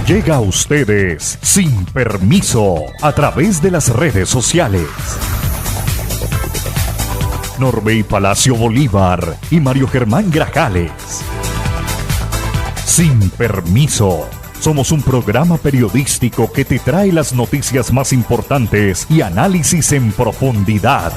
Llega a ustedes sin permiso a través de las redes sociales. Norbey Palacio Bolívar y Mario Germán Grajales. Sin permiso. Somos un programa periodístico que te trae las noticias más importantes y análisis en profundidad.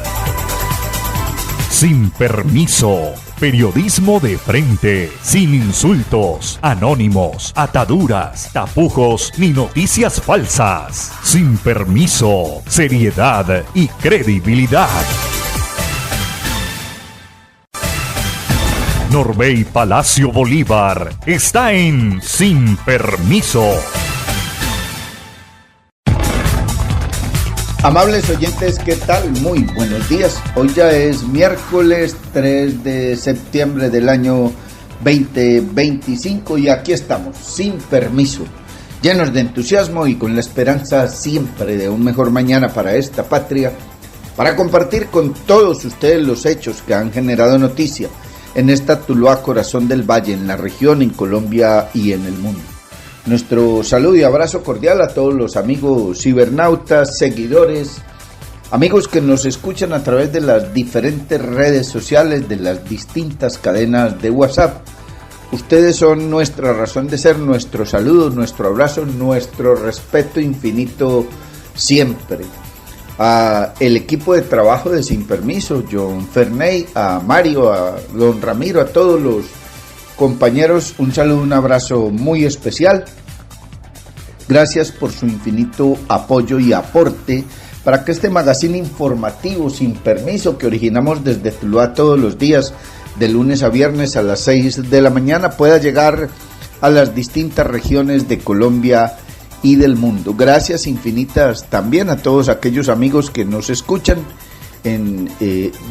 Sin permiso. Periodismo de frente, sin insultos, anónimos, ataduras, tapujos ni noticias falsas. Sin permiso, seriedad y credibilidad. Norbey Palacio Bolívar está en Sin Permiso. Amables oyentes, ¿qué tal? Muy buenos días. Hoy ya es miércoles 3 de septiembre del año 2025 y aquí estamos, sin permiso, llenos de entusiasmo y con la esperanza siempre de un mejor mañana para esta patria, para compartir con todos ustedes los hechos que han generado noticia en esta Tuluá, corazón del valle, en la región, en Colombia y en el mundo. Nuestro saludo y abrazo cordial a todos los amigos cibernautas, seguidores, amigos que nos escuchan a través de las diferentes redes sociales, de las distintas cadenas de WhatsApp. Ustedes son nuestra razón de ser, nuestro saludo, nuestro abrazo, nuestro respeto infinito siempre. A el equipo de trabajo de Sin Permiso, John Ferney, a Mario, a don Ramiro, a todos los compañeros, un saludo, un abrazo muy especial. Gracias por su infinito apoyo y aporte para que este magazine informativo Sin Permiso, que originamos desde Tuluá todos los días, de lunes a viernes a las 6 de la mañana, pueda llegar a las distintas regiones de Colombia y del mundo. Gracias infinitas también a todos aquellos amigos que nos escuchan en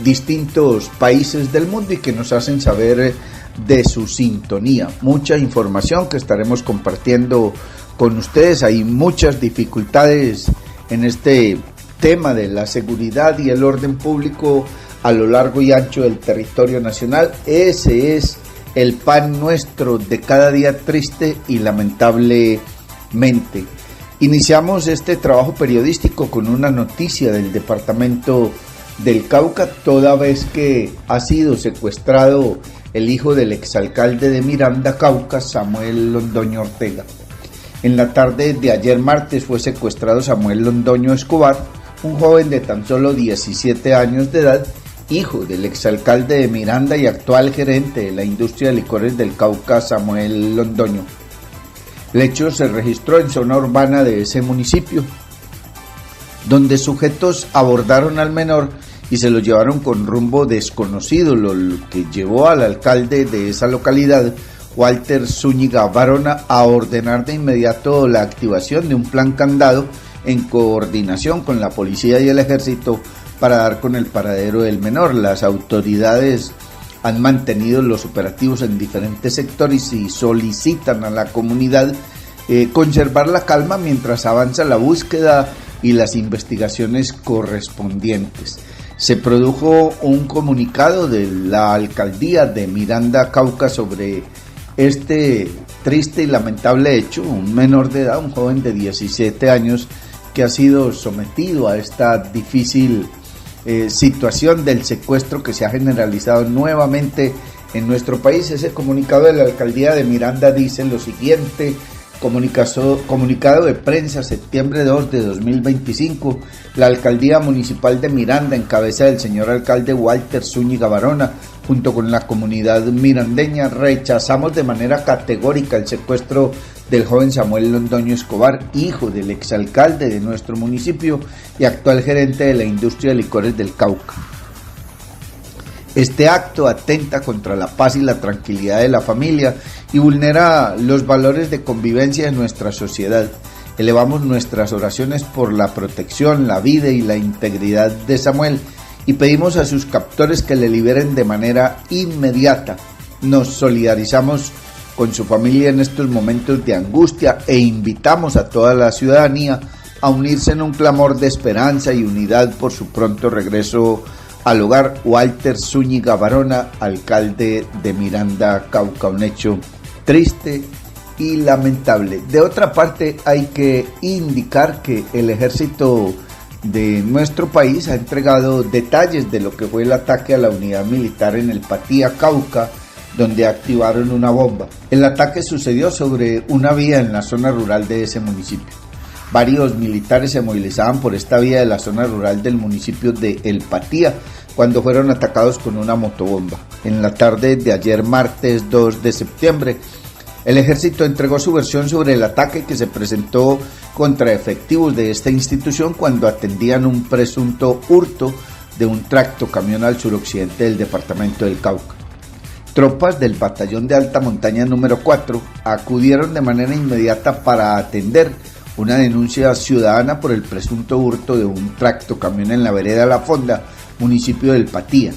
distintos países del mundo y que nos hacen saber de su sintonía. Mucha información que estaremos compartiendo con ustedes. Hay muchas dificultades en este tema de la seguridad y el orden público a lo largo y ancho del territorio nacional. Ese es el pan nuestro de cada día, triste y lamentablemente. Iniciamos este trabajo periodístico con una noticia del departamento del Cauca, toda vez que ha sido secuestrado el hijo del exalcalde de Miranda, Cauca, Samuel Londoño Ortega. En la tarde de ayer martes fue secuestrado Samuel Londoño Escobar, un joven de tan solo 17 años de edad, hijo del exalcalde de Miranda y actual gerente de la industria de licores del Cauca, Samuel Londoño. El hecho se registró en zona urbana de ese municipio, donde sujetos abordaron al menor y se lo llevaron con rumbo desconocido, lo que llevó al alcalde de esa localidad, Walter Zúñiga Barona, a ordenar de inmediato la activación de un plan candado en coordinación con la policía y el ejército para dar con el paradero del menor. Las autoridades han mantenido los operativos en diferentes sectores y solicitan a la comunidad conservar la calma mientras avanza la búsqueda y las investigaciones correspondientes. Se produjo un comunicado de la alcaldía de Miranda, Cauca, sobre este triste y lamentable hecho. Un menor de edad, un joven de 17 años que ha sido sometido a esta difícil situación del secuestro que se ha generalizado nuevamente en nuestro país. Ese comunicado de la alcaldía de Miranda dice lo siguiente: comunicado de prensa, septiembre 2 de 2025, la alcaldía municipal de Miranda, en cabeza del señor alcalde Walter Zúñiga Barona, junto con la comunidad mirandeña, rechazamos de manera categórica el secuestro del joven Samuel Londoño Escobar, hijo del exalcalde de nuestro municipio y actual gerente de la industria de licores del Cauca. Este acto atenta contra la paz y la tranquilidad de la familia y vulnera los valores de convivencia de nuestra sociedad. Elevamos nuestras oraciones por la protección, la vida y la integridad de Samuel y pedimos a sus captores que le liberen de manera inmediata. Nos solidarizamos con su familia en estos momentos de angustia e invitamos a toda la ciudadanía a unirse en un clamor de esperanza y unidad por su pronto regreso al hogar. Walter Zúñiga Barona, alcalde de Miranda, Cauca. Un hecho triste y lamentable. De otra parte, hay que indicar que el ejército de nuestro país ha entregado detalles de lo que fue el ataque a la unidad militar en el Patía, Cauca, donde activaron una bomba. El ataque sucedió sobre una vía en la zona rural de ese municipio. Varios militares se movilizaban por esta vía de la zona rural del municipio de El Patía cuando fueron atacados con una motobomba. En la tarde de ayer, martes 2 de septiembre, el ejército entregó su versión sobre el ataque que se presentó contra efectivos de esta institución cuando atendían un presunto hurto de un tractocamión al suroccidente del departamento del Cauca. Tropas del batallón de alta montaña número 4 acudieron de manera inmediata para atender una denuncia ciudadana por el presunto hurto de un tractocamión en la vereda La Fonda, municipio del Patía.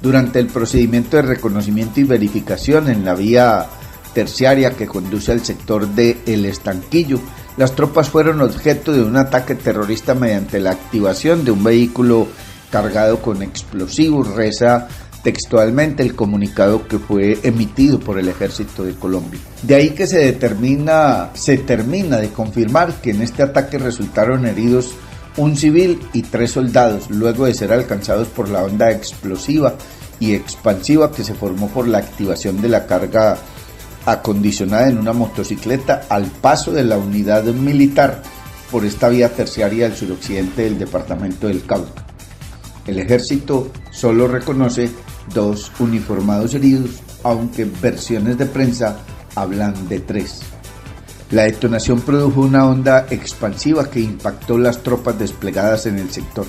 Durante el procedimiento de reconocimiento y verificación en la vía terciaria que conduce al sector de El Estanquillo, las tropas fueron objeto de un ataque terrorista mediante la activación de un vehículo cargado con explosivos, reza textualmente el comunicado que fue emitido por el Ejército de Colombia. De ahí que se termina de confirmar que en este ataque resultaron heridos un civil y 3 soldados, luego de ser alcanzados por la onda explosiva y expansiva que se formó por la activación de la carga acondicionada en una motocicleta al paso de la unidad militar por esta vía terciaria del suroccidente del departamento del Cauca. El ejército solo reconoce 2 uniformados heridos, aunque versiones de prensa hablan de 3. La detonación produjo una onda expansiva que impactó las tropas desplegadas en el sector.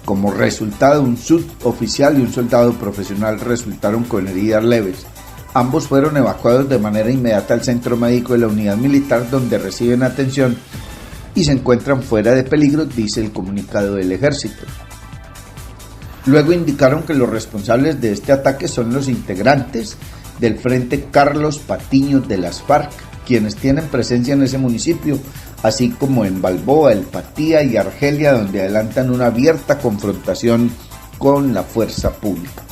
Como resultado, un suboficial y un soldado profesional resultaron con heridas leves. Ambos fueron evacuados de manera inmediata al centro médico de la unidad militar, donde reciben atención y se encuentran fuera de peligro, dice el comunicado del ejército. Luego indicaron que los responsables de este ataque son los integrantes del Frente Carlos Patiño de las FARC, quienes tienen presencia en ese municipio, así como en Balboa, El Patía y Argelia, donde adelantan una abierta confrontación con la fuerza pública.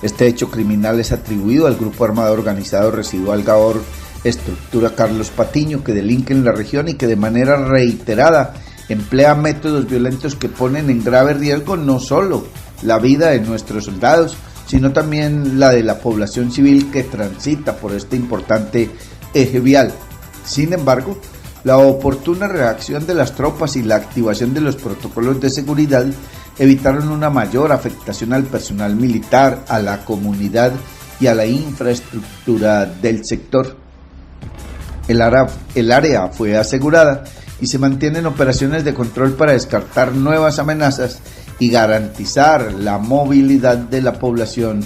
Este hecho criminal es atribuido al grupo armado organizado Residual Gabor, estructura Carlos Patiño, que delinque en la región y que de manera reiterada emplea métodos violentos que ponen en grave riesgo no solo la vida de nuestros soldados, sino también la de la población civil que transita por este importante eje vial. Sin embargo, la oportuna reacción de las tropas y la activación de los protocolos de seguridad evitaron una mayor afectación al personal militar, a la comunidad y a la infraestructura del sector. El área fue asegurada y se mantienen operaciones de control para descartar nuevas amenazas y garantizar la movilidad de la población,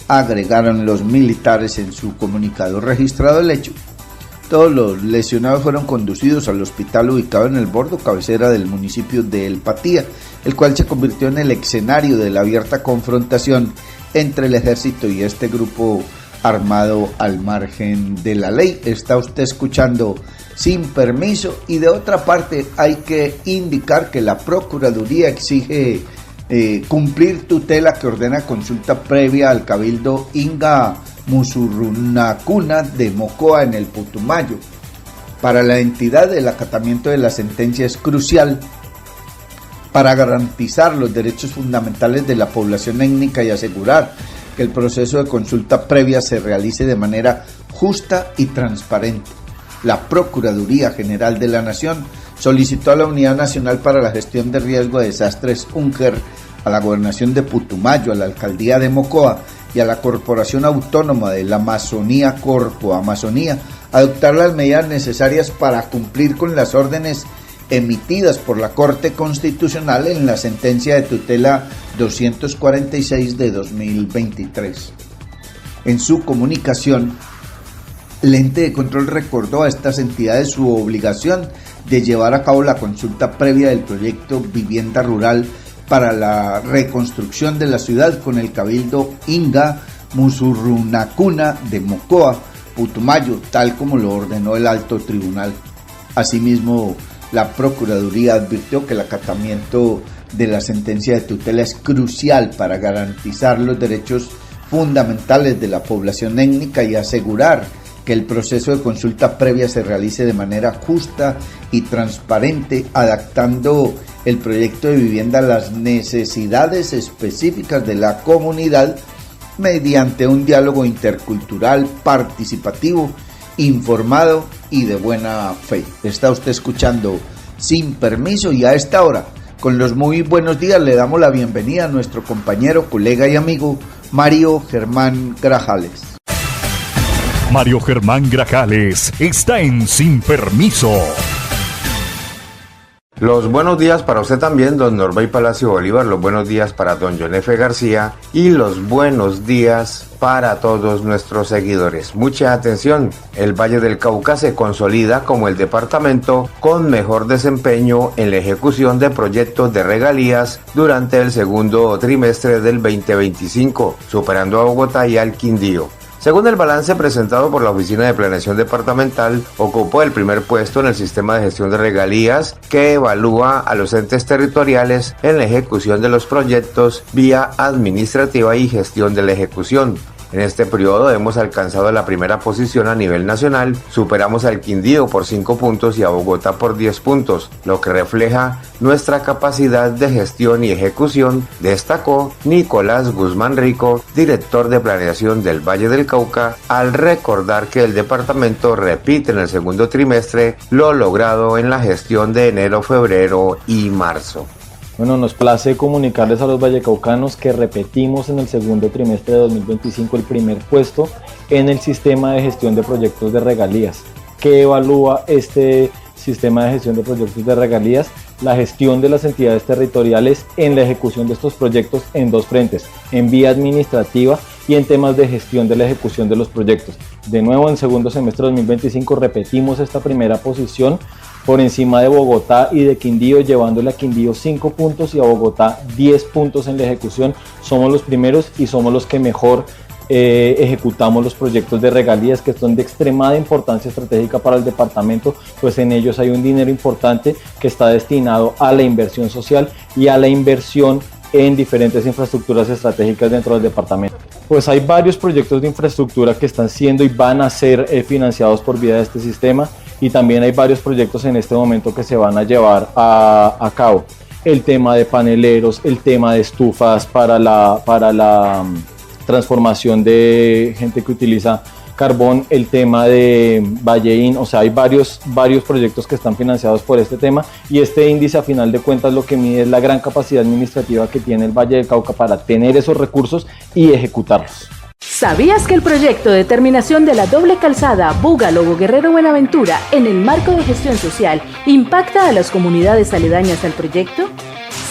agregaron los militares en su comunicado. Registrado el hecho, todos los lesionados fueron conducidos al hospital ubicado en el Bordo, cabecera del municipio de El Patía, el cual se convirtió en el escenario de la abierta confrontación entre el ejército y este grupo armado al margen de la ley. Está usted escuchando Sin Permiso. Y de otra parte hay que indicar que la Procuraduría exige cumplir tutela que ordena consulta previa al Cabildo Inga Musurrunacuna de Mocoa en el Putumayo. Para la entidad, el acatamiento de la sentencia es crucial para garantizar los derechos fundamentales de la población étnica y asegurar que el proceso de consulta previa se realice de manera justa y transparente. La Procuraduría General de la Nación solicitó a la Unidad Nacional para la Gestión de Riesgo de Desastres UNGER, a la Gobernación de Putumayo, a la Alcaldía de Mocoa y a la Corporación Autónoma de la Amazonía, Corpo Amazonía, adoptar las medidas necesarias para cumplir con las órdenes emitidas por la Corte Constitucional en la sentencia de tutela 246 de 2023. En su comunicación, el ente de control recordó a estas entidades su obligación de llevar a cabo la consulta previa del proyecto Vivienda Rural para la reconstrucción de la ciudad con el Cabildo Inga Musurrunacuna de Mocoa, Putumayo, tal como lo ordenó el Alto Tribunal. Asimismo, la Procuraduría advirtió que el acatamiento de la sentencia de tutela es crucial para garantizar los derechos fundamentales de la población étnica y asegurar que el proceso de consulta previa se realice de manera justa y transparente, adaptando el proyecto de vivienda a las necesidades específicas de la comunidad mediante un diálogo intercultural, participativo, informado y de buena fe. Está usted escuchando Sin Permiso, y a esta hora, con los muy buenos días, le damos la bienvenida a nuestro compañero, colega y amigo Mario Germán Grajales. Mario Germán Grajales está en Sin Permiso. Los buenos días para usted también, don Norbey Palacio Bolívar, los buenos días para don John F. García y los buenos días para todos nuestros seguidores. Mucha atención, el Valle del Cauca se consolida como el departamento con mejor desempeño en la ejecución de proyectos de regalías durante el segundo trimestre del 2025, superando a Bogotá y al Quindío. Según el balance presentado por la Oficina de Planeación Departamental, ocupó el primer puesto en el sistema de gestión de regalías que evalúa a los entes territoriales en la ejecución de los proyectos vía administrativa y gestión de la ejecución. En este periodo hemos alcanzado la primera posición a nivel nacional, superamos al Quindío por 5 puntos y a Bogotá por 10 puntos, lo que refleja nuestra capacidad de gestión y ejecución, destacó Nicolás Guzmán Rico, director de planeación del Valle del Cauca, al recordar que el departamento repite en el segundo trimestre lo logrado en la gestión de enero, febrero y marzo. Bueno, nos place comunicarles a los vallecaucanos que repetimos en el segundo trimestre de 2025 el primer puesto en el sistema de gestión de proyectos de regalías. ¿Qué evalúa este sistema de gestión de proyectos de regalías? La gestión de las entidades territoriales en la ejecución de estos proyectos en dos frentes, en vía administrativa y en temas de gestión de la ejecución de los proyectos. De nuevo, en segundo semestre de 2025 repetimos esta primera posición por encima de Bogotá y de Quindío, llevándole a Quindío 5 puntos y a Bogotá 10 puntos en la ejecución. Somos los primeros y somos los que mejor ejecutamos los proyectos de regalías, que son de extremada importancia estratégica para el departamento, pues en ellos hay un dinero importante que está destinado a la inversión social y a la inversión en diferentes infraestructuras estratégicas dentro del departamento. Pues hay varios proyectos de infraestructura que están siendo y van a ser financiados por vía de este sistema, y también hay varios proyectos en este momento que se van a llevar a cabo. El tema de paneleros, el tema de estufas para la transformación de gente que utiliza carbón, el tema de Valleín, o sea, hay varios proyectos que están financiados por este tema, y este índice a final de cuentas lo que mide es la gran capacidad administrativa que tiene el Valle del Cauca para tener esos recursos y ejecutarlos. ¿Sabías que el proyecto de terminación de la doble calzada Buga-Lobo-Guerrero-Buenaventura en el marco de gestión social impacta a las comunidades aledañas al proyecto?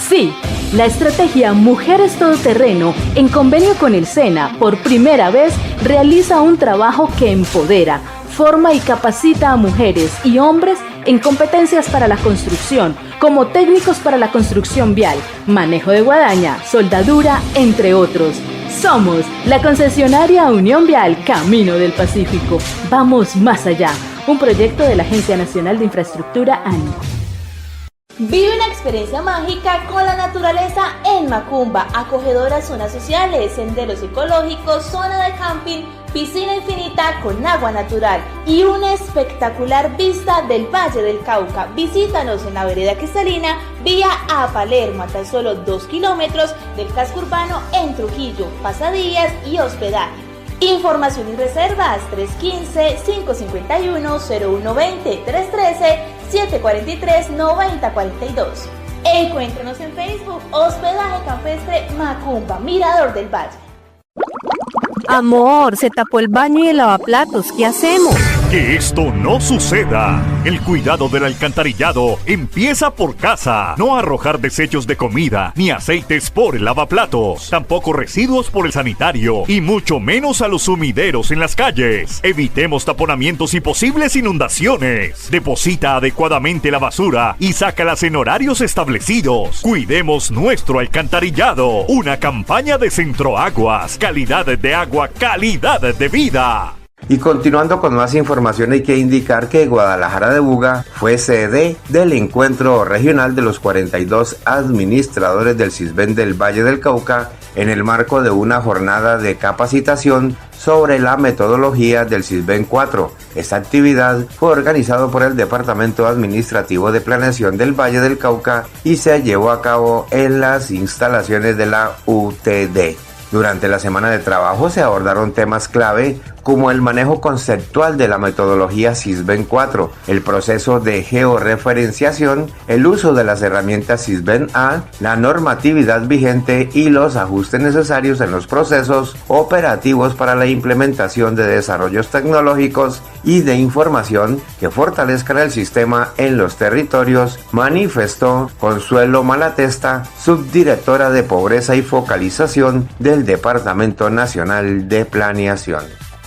Sí, la estrategia Mujeres Todoterreno, en convenio con el SENA, por primera vez realiza un trabajo que empodera, forma y capacita a mujeres y hombres en competencias para la construcción, como técnicos para la construcción vial, manejo de guadaña, soldadura, entre otros. Somos la concesionaria Unión Vial Camino del Pacífico. Vamos más allá. Un proyecto de la Agencia Nacional de Infraestructura, ANI. Vive una experiencia mágica con la naturaleza en Macumba. Acogedoras zonas sociales, senderos ecológicos, zona de camping, piscina infinita con agua natural y una espectacular vista del Valle del Cauca. Visítanos en la vereda Cristalina, vía a Palermo, a tan solo 2 kilómetros del casco urbano en Trujillo, pasadías y hospedaje. Información y reservas 315-551-0120, 313-743-9042. Encuéntranos en Facebook, Hospedaje Campestre Macumba, Mirador del Valle. Amor, se tapó el baño y el lavaplatos, ¿qué hacemos? Que esto no suceda. El cuidado del alcantarillado empieza por casa. No arrojar desechos de comida ni aceites por el lavaplatos. Tampoco residuos por el sanitario. Y mucho menos a los sumideros en las calles. Evitemos taponamientos y posibles inundaciones. Deposita adecuadamente la basura y sácalas en horarios establecidos. Cuidemos nuestro alcantarillado. Una campaña de Centroaguas. Calidad de agua, calidad de vida. Y continuando con más información, hay que indicar que Guadalajara de Buga fue sede del encuentro regional de los 42 administradores del CISBEN del Valle del Cauca en el marco de una jornada de capacitación sobre la metodología del SISBEN 4. Esta actividad fue organizada por el Departamento Administrativo de Planeación del Valle del Cauca y se llevó a cabo en las instalaciones de la UTD. Durante la semana de trabajo se abordaron temas clave como el manejo conceptual de la metodología SISBEN 4, el proceso de georreferenciación, el uso de las herramientas SISBEN A, la normatividad vigente y los ajustes necesarios en los procesos operativos para la implementación de desarrollos tecnológicos y de información que fortalezcan el sistema en los territorios, manifestó Consuelo Malatesta, subdirectora de Pobreza y Focalización del Departamento Nacional de Planeación.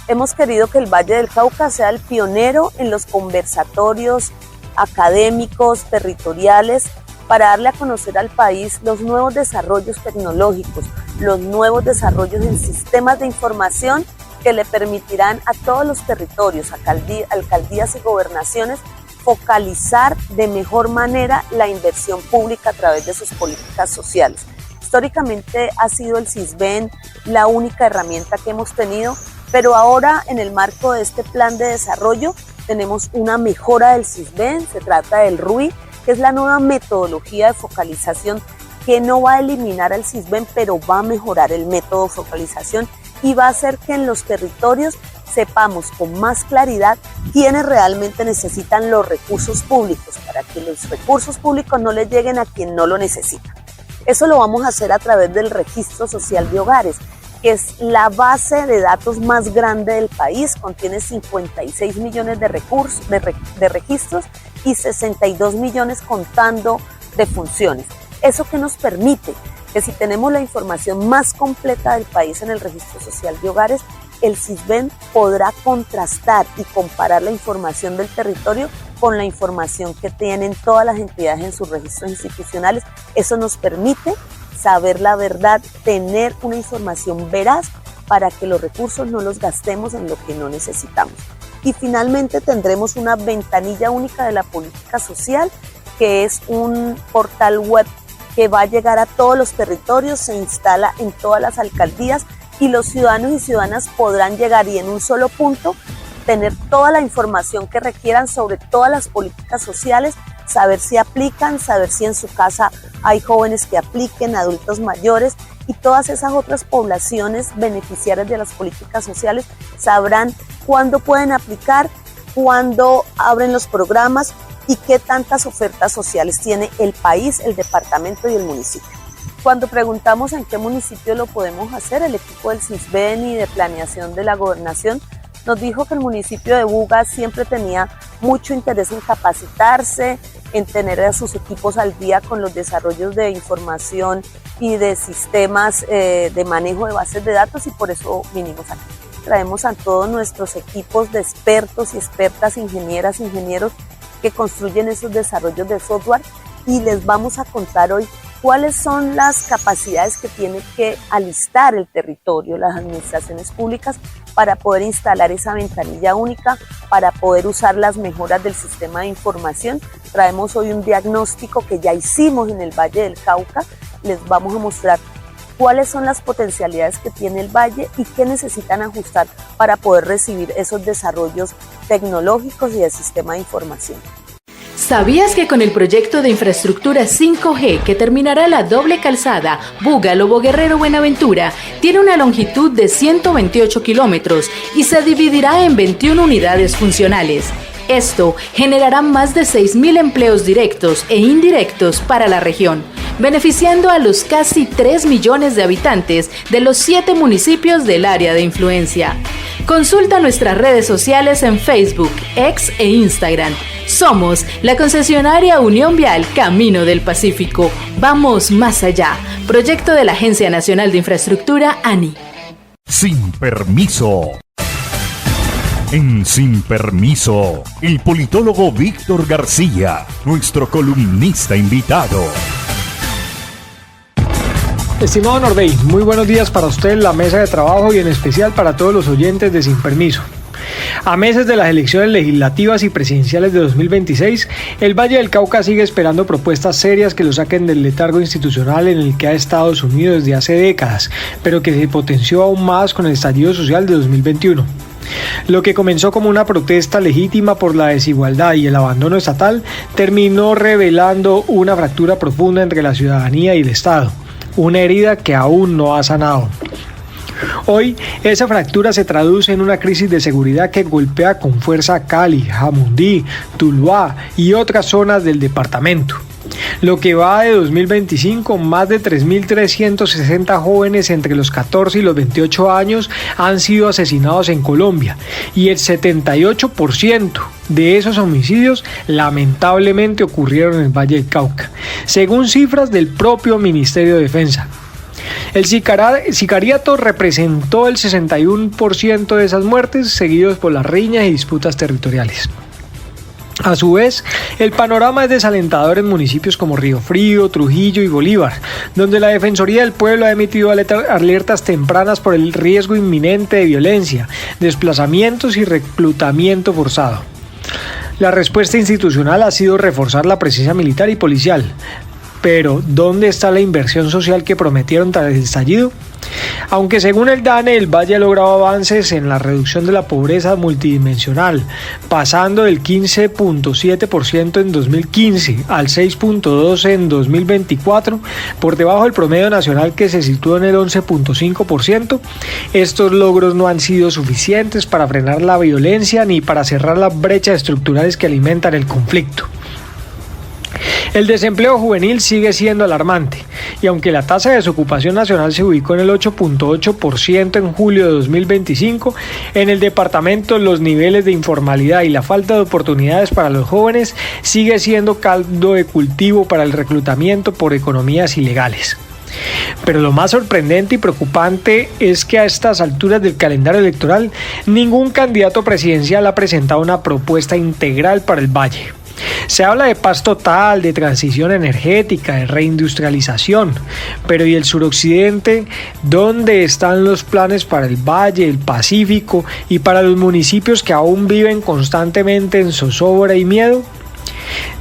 Hemos querido que el Valle del Cauca sea el pionero en los conversatorios académicos, territoriales, para darle a conocer al país los nuevos desarrollos tecnológicos, los nuevos desarrollos en sistemas de información que le permitirán a todos los territorios, alcaldías y gobernaciones, focalizar de mejor manera la inversión pública a través de sus políticas sociales. Históricamente ha sido el SISBEN la única herramienta que hemos tenido, pero ahora en el marco de este plan de desarrollo tenemos una mejora del SISBEN. Se trata del RUI, que es la nueva metodología de focalización que no va a eliminar al SISBEN, pero va a mejorar el método de focalización y va a hacer que en los territorios sepamos con más claridad quiénes realmente necesitan los recursos públicos, para que los recursos públicos no les lleguen a quien no lo necesita. Eso lo vamos a hacer a través del Registro Social de Hogares, que es la base de datos más grande del país. Contiene 56 millones de registros y 62 millones contando de funciones. ¿Eso qué nos permite? Que si tenemos la información más completa del país en el Registro Social de Hogares, el SISBEN podrá contrastar y comparar la información del territorio con la información que tienen todas las entidades en sus registros institucionales. Eso nos permite saber la verdad, tener una información veraz para que los recursos no los gastemos en lo que no necesitamos. Y finalmente tendremos una ventanilla única de la política social, que es un portal web que va a llegar a todos los territorios, se instala en todas las alcaldías y los ciudadanos y ciudadanas podrán llegar y en un solo punto tener toda la información que requieran sobre todas las políticas sociales, saber si aplican, saber si en su casa hay jóvenes que apliquen, adultos mayores y todas esas otras poblaciones beneficiarias de las políticas sociales sabrán cuándo pueden aplicar, cuándo abren los programas y qué tantas ofertas sociales tiene el país, el departamento y el municipio. Cuando preguntamos en qué municipio lo podemos hacer, el equipo del SISBEN y de planeación de la gobernación nos dijo que el municipio de Buga siempre tenía mucho interés en capacitarse, en tener a sus equipos al día con los desarrollos de información y de sistemas de manejo de bases de datos, y por eso vinimos aquí. Traemos a todos nuestros equipos de expertos y expertas, ingenieras, ingenieros que construyen esos desarrollos de software, y les vamos a contar hoy cuáles son las capacidades que tiene que alistar el territorio, las administraciones públicas, para poder instalar esa ventanilla única, para poder usar las mejoras del sistema de información. Traemos hoy un diagnóstico que ya hicimos en el Valle del Cauca. Les vamos a mostrar cuáles son las potencialidades que tiene el Valle y qué necesitan ajustar para poder recibir esos desarrollos tecnológicos y del sistema de información. ¿Sabías que con el proyecto de infraestructura 5G que terminará la doble calzada Buga-Lobo Guerrero-Buenaventura tiene una longitud de 128 kilómetros y se dividirá en 21 unidades funcionales? Esto generará más de 6.000 empleos directos e indirectos para la región, beneficiando a los casi 3 millones de habitantes de los 7 municipios del área de influencia. Consulta nuestras redes sociales en Facebook, X e Instagram. Somos la concesionaria Unión Vial Camino del Pacífico. Vamos más allá. Proyecto de la Agencia Nacional de Infraestructura, ANI. Sin permiso. En Sin Permiso, el politólogo Víctor García, nuestro columnista invitado. Estimado Norbey, muy buenos días para usted, la mesa de trabajo y en especial para todos los oyentes de Sin Permiso. A meses de las elecciones legislativas y presidenciales de 2026, el Valle del Cauca sigue esperando propuestas serias que lo saquen del letargo institucional en el que ha estado sumido desde hace décadas, pero que se potenció aún más con el estallido social de 2021. Lo que comenzó como una protesta legítima por la desigualdad y el abandono estatal terminó revelando una fractura profunda entre la ciudadanía y el Estado, una herida que aún no ha sanado. Hoy, esa fractura se traduce en una crisis de seguridad que golpea con fuerza a Cali, Jamundí, Tuluá y otras zonas del departamento. Lo que va de 2025, más de 3.360 jóvenes entre los 14 y los 28 años han sido asesinados en Colombia, y el 78% de esos homicidios lamentablemente ocurrieron en el Valle del Cauca, según cifras del propio Ministerio de Defensa. El sicariato representó el 61% de esas muertes, seguidos por las riñas y disputas territoriales. A su vez, el panorama es desalentador en municipios como Río Frío, Trujillo y Bolívar, donde la Defensoría del Pueblo ha emitido alertas tempranas por el riesgo inminente de violencia, desplazamientos y reclutamiento forzado. La respuesta institucional ha sido reforzar la presencia militar y policial. Pero, ¿dónde está la inversión social que prometieron tras el estallido? Aunque según el DANE, el Valle ha logrado avances en la reducción de la pobreza multidimensional, pasando del 15.7% en 2015 al 6.2% en 2024, por debajo del promedio nacional que se situó en el 11.5%, estos logros no han sido suficientes para frenar la violencia ni para cerrar las brechas estructurales que alimentan el conflicto. El desempleo juvenil sigue siendo alarmante, y aunque la tasa de desocupación nacional se ubicó en el 8.8% en julio de 2025, en el departamento los niveles de informalidad y la falta de oportunidades para los jóvenes sigue siendo caldo de cultivo para el reclutamiento por economías ilegales. Pero lo más sorprendente y preocupante es que a estas alturas del calendario electoral, ningún candidato presidencial ha presentado una propuesta integral para el Valle. Se habla de paz total, de transición energética, de reindustrialización, pero ¿y el suroccidente? ¿Dónde están los planes para el Valle, el Pacífico y para los municipios que aún viven constantemente en zozobra y miedo?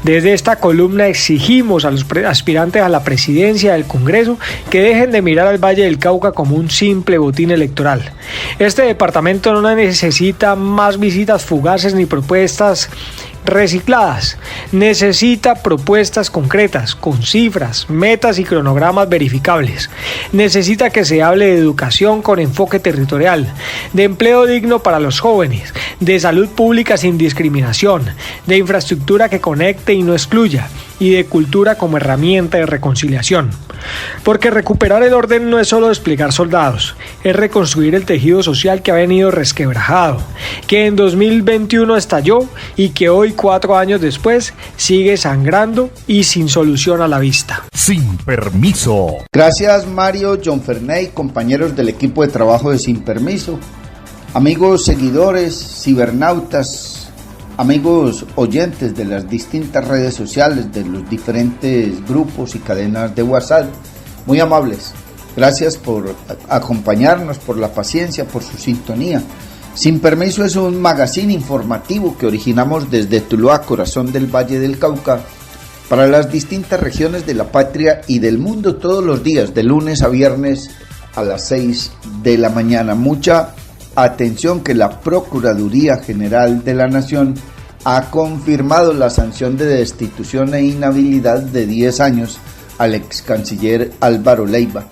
Desde esta columna exigimos a los aspirantes a la presidencia del Congreso que dejen de mirar al Valle del Cauca como un simple botín electoral. Este departamento no necesita más visitas fugaces ni propuestas recicladas. Necesita propuestas concretas, con cifras, metas y cronogramas verificables. Necesita que se hable de educación con enfoque territorial, de empleo digno para los jóvenes, de salud pública sin discriminación, de infraestructura que conecte y no excluya, y de cultura como herramienta de reconciliación. Porque recuperar el orden no es solo desplegar soldados, es reconstruir el tejido social que ha venido resquebrajado, que en 2021 estalló y que hoy, 4 años después, sigue sangrando y sin solución a la vista. Sin Permiso. Gracias, Mario, John Ferney, compañeros del equipo de trabajo de Sin Permiso, amigos seguidores, cibernautas, amigos oyentes de las distintas redes sociales, de los diferentes grupos y cadenas de WhatsApp, muy amables. Gracias por acompañarnos, por la paciencia, por su sintonía. Sin Permiso es un magazine informativo que originamos desde Tuluá, corazón del Valle del Cauca, para las distintas regiones de la patria y del mundo todos los días, de lunes a viernes a las 6 de la mañana. Mucha atención, que la Procuraduría General de la Nación ha confirmado la sanción de destitución e inhabilidad de 10 años al ex canciller Álvaro Leiva.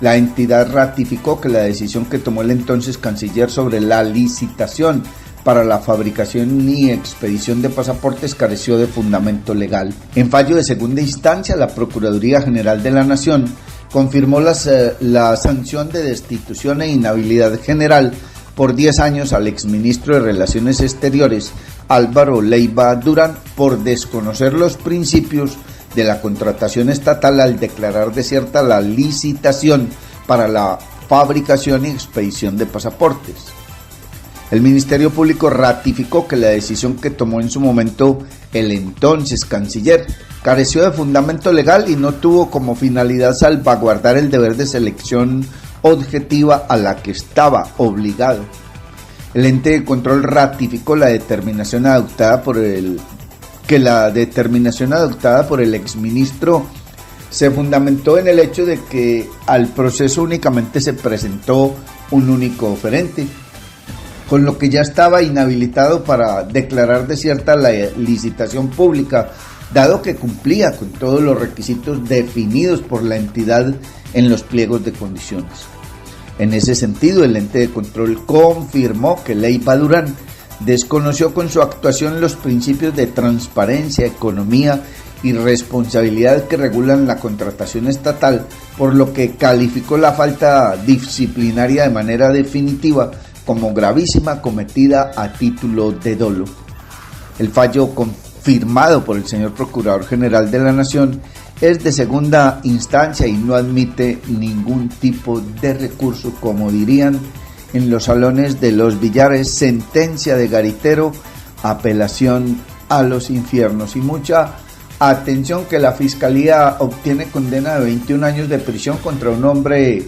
La entidad ratificó que la decisión que tomó el entonces canciller sobre la licitación para la fabricación y expedición de pasaportes careció de fundamento legal. En fallo de segunda instancia, la Procuraduría General de la Nación confirmó la sanción de destitución e inhabilidad general por 10 años al exministro de Relaciones Exteriores Álvaro Leiva Durán por desconocer los principios de la contratación estatal al declarar desierta la licitación para la fabricación y expedición de pasaportes. El Ministerio Público ratificó que la decisión que tomó en su momento el entonces canciller careció de fundamento legal y no tuvo como finalidad salvaguardar el deber de selección objetiva a la que estaba obligado. El ente de control ratificó la determinación adoptada por el exministro se fundamentó en el hecho de que al proceso únicamente se presentó un único oferente, con lo que ya estaba inhabilitado para declarar desierta la licitación pública, dado que cumplía con todos los requisitos definidos por la entidad en los pliegos de condiciones. En ese sentido, el ente de control confirmó que Leiva Durán desconoció con su actuación los principios de transparencia, economía y responsabilidad que regulan la contratación estatal, por lo que calificó la falta disciplinaria de manera definitiva como gravísima, cometida a título de dolo. El fallo confirmado por el señor Procurador General de la Nación es de segunda instancia y no admite ningún tipo de recurso, como dirían en los salones de los billares, sentencia de garitero, apelación a los infiernos. Y mucha atención, que la Fiscalía obtiene condena de 21 años de prisión contra un hombre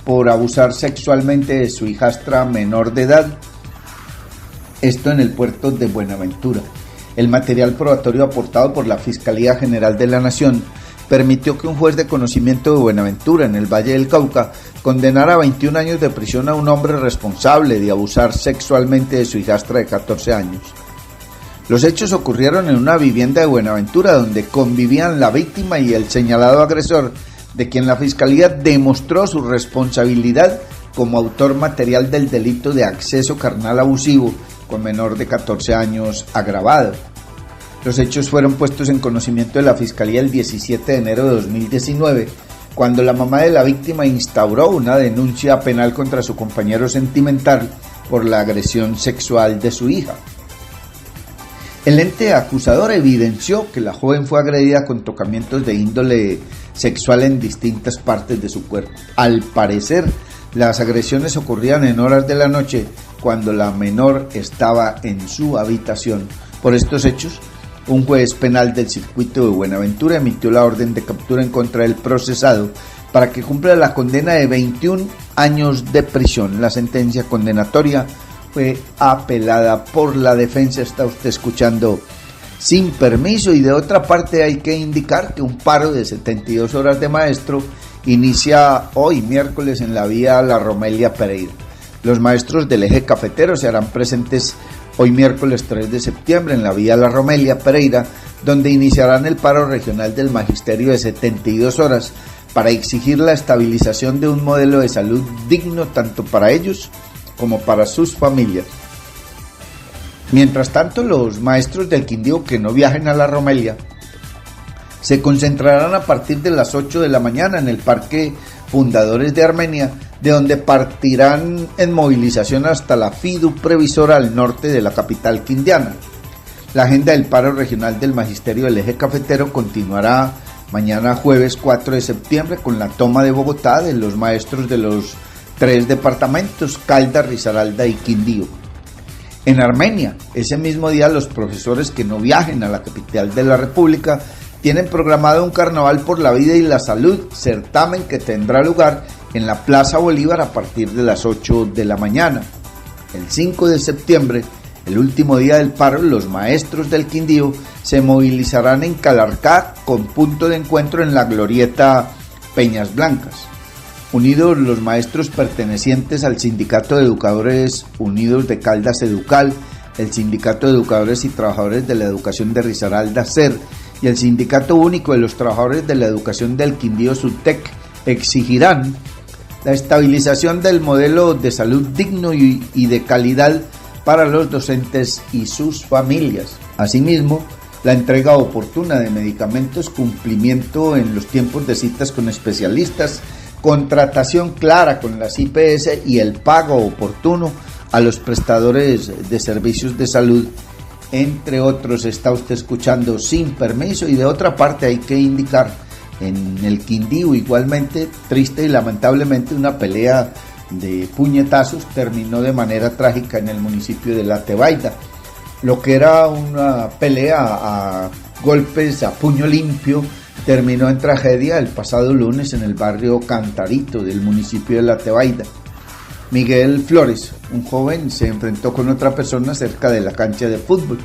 por abusar sexualmente de su hijastra menor de edad, esto en el puerto de Buenaventura. El material probatorio aportado por la Fiscalía General de la Nación permitió que un juez de conocimiento de Buenaventura, en el Valle del Cauca, condenara a 21 años de prisión a un hombre responsable de abusar sexualmente de su hijastra de 14 años. Los hechos ocurrieron en una vivienda de Buenaventura donde convivían la víctima y el señalado agresor, de quien la Fiscalía demostró su responsabilidad como autor material del delito de acceso carnal abusivo con menor de 14 años agravado. Los hechos fueron puestos en conocimiento de la Fiscalía el 17 de enero de 2019, cuando la mamá de la víctima instauró una denuncia penal contra su compañero sentimental por la agresión sexual de su hija. El ente acusador evidenció que la joven fue agredida con tocamientos de índole sexual en distintas partes de su cuerpo. Al parecer, las agresiones ocurrían en horas de la noche, cuando la menor estaba en su habitación. Por estos hechos, un juez penal del circuito de Buenaventura emitió la orden de captura en contra del procesado para que cumpla la condena de 21 años de prisión. La sentencia condenatoria fue apelada por la defensa, está usted escuchando Sin Permiso. Y de otra parte hay que indicar que un paro de 72 horas de maestro inicia hoy miércoles en la vía La Romelia Pereira. Los maestros del eje cafetero se harán presentes hoy miércoles 3 de septiembre en la vía La Romelia Pereira, donde iniciarán el paro regional del magisterio de 72 horas para exigir la estabilización de un modelo de salud digno tanto para ellos como para sus familias. Mientras tanto, los maestros del Quindío que no viajen a La Romelia se concentrarán a partir de las 8 de la mañana en el Parque Fundadores de Armenia, de donde partirán en movilización hasta la FIDU previsora al norte de la capital quindiana. La agenda del paro regional del magisterio del eje cafetero continuará mañana jueves 4 de septiembre con la toma de Bogotá de los maestros de los 3 departamentos, Caldas, Risaralda y Quindío. En Armenia, ese mismo día, los profesores que no viajen a la capital de la República tienen programado un carnaval por la vida y la salud, certamen que tendrá lugar en la Plaza Bolívar a partir de las 8 de la mañana. El 5 de septiembre, el último día del paro, los maestros del Quindío se movilizarán en Calarcá con punto de encuentro en la glorieta Peñas Blancas. Unidos los maestros pertenecientes al Sindicato de Educadores Unidos de Caldas Educal, el Sindicato de Educadores y Trabajadores de la Educación de Risaralda SER y el Sindicato Único de los Trabajadores de la Educación del Quindío SUTEC exigirán la estabilización del modelo de salud digno y de calidad para los docentes y sus familias. Asimismo, la entrega oportuna de medicamentos, cumplimiento en los tiempos de citas con especialistas, contratación clara con las IPS y el pago oportuno a los prestadores de servicios de salud, entre otros. Está usted escuchando Sin Permiso. Y de otra parte hay que indicar, en el Quindío igualmente, triste y lamentablemente, una pelea de puñetazos terminó de manera trágica en el municipio de La Tebaida. Lo que era una pelea a golpes a puño limpio terminó en tragedia el pasado lunes en el barrio Cantarito del municipio de La Tebaida. Miguel Flores, un joven, se enfrentó con otra persona cerca de la cancha de fútbol.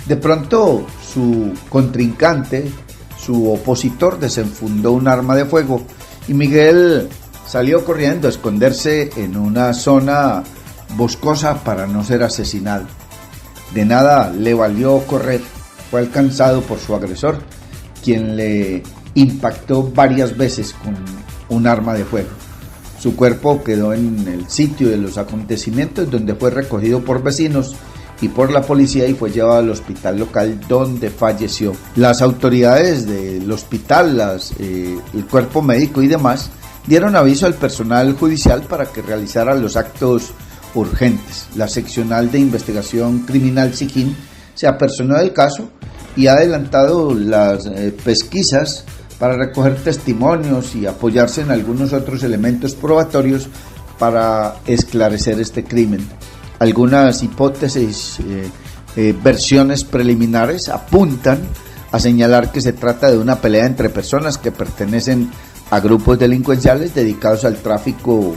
De pronto, su contrincante, su opositor, desenfundó un arma de fuego y Miguel salió corriendo a esconderse en una zona boscosa para no ser asesinado. De nada le valió correr, fue alcanzado por su agresor, quien le impactó varias veces con un arma de fuego. Su cuerpo quedó en el sitio de los acontecimientos, donde fue recogido por vecinos y por la policía y fue llevado al hospital local, donde falleció. Las autoridades del hospital, el cuerpo médico y demás dieron aviso al personal judicial para que realizara los actos urgentes. La seccional de investigación criminal Siquín se apersonó del caso y ha adelantado las pesquisas para recoger testimonios y apoyarse en algunos otros elementos probatorios para esclarecer este crimen. Algunas hipótesis, versiones preliminares apuntan a señalar que se trata de una pelea entre personas que pertenecen a grupos delincuenciales dedicados al tráfico,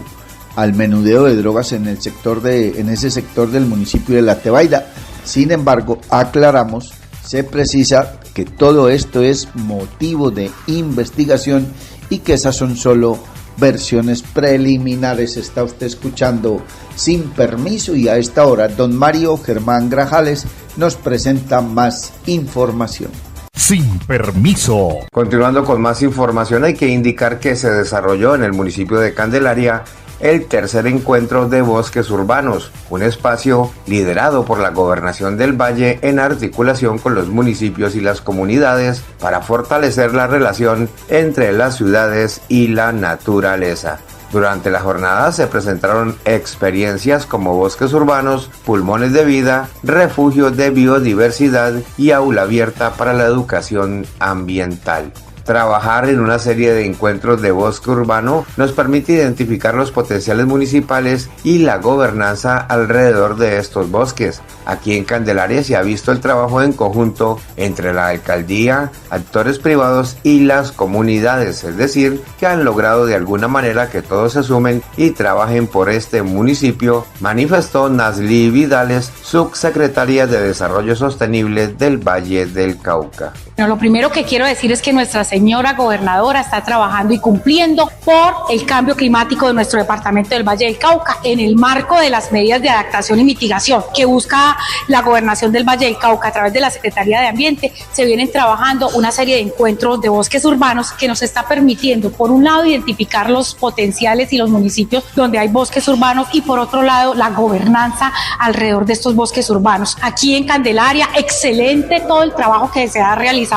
al menudeo de drogas en ese sector del municipio de La Tebaida. Sin embargo, aclaramos, se precisa que todo esto es motivo de investigación y que esas son solo versiones preliminares. Está usted escuchando Sin Permiso y a esta hora don Mario Germán Grajales nos presenta más información. Sin Permiso. Continuando con más información, hay que indicar que se desarrolló en el municipio de Candelaria el tercer encuentro de bosques urbanos, un espacio liderado por la Gobernación del Valle en articulación con los municipios y las comunidades para fortalecer la relación entre las ciudades y la naturaleza. Durante la jornada se presentaron experiencias como bosques urbanos, pulmones de vida, refugios de biodiversidad y aula abierta para la educación ambiental. Trabajar en una serie de encuentros de bosque urbano nos permite identificar los potenciales municipales y la gobernanza alrededor de estos bosques. Aquí en Candelaria se ha visto el trabajo en conjunto entre la alcaldía, actores privados y las comunidades, es decir, que han logrado de alguna manera que todos se sumen y trabajen por este municipio, manifestó Nasli Vidales, subsecretaria de Desarrollo Sostenible del Valle del Cauca. Bueno, lo primero que quiero decir es que nuestra señora gobernadora está trabajando y cumpliendo por el cambio climático de nuestro departamento del Valle del Cauca en el marco de las medidas de adaptación y mitigación que busca la gobernación del Valle del Cauca a través de la Secretaría de Ambiente. Se vienen trabajando una serie de encuentros de bosques urbanos que nos está permitiendo, por un lado, identificar los potenciales y los municipios donde hay bosques urbanos y por otro lado, la gobernanza alrededor de estos bosques urbanos. Aquí en Candelaria, excelente todo el trabajo que se ha realizado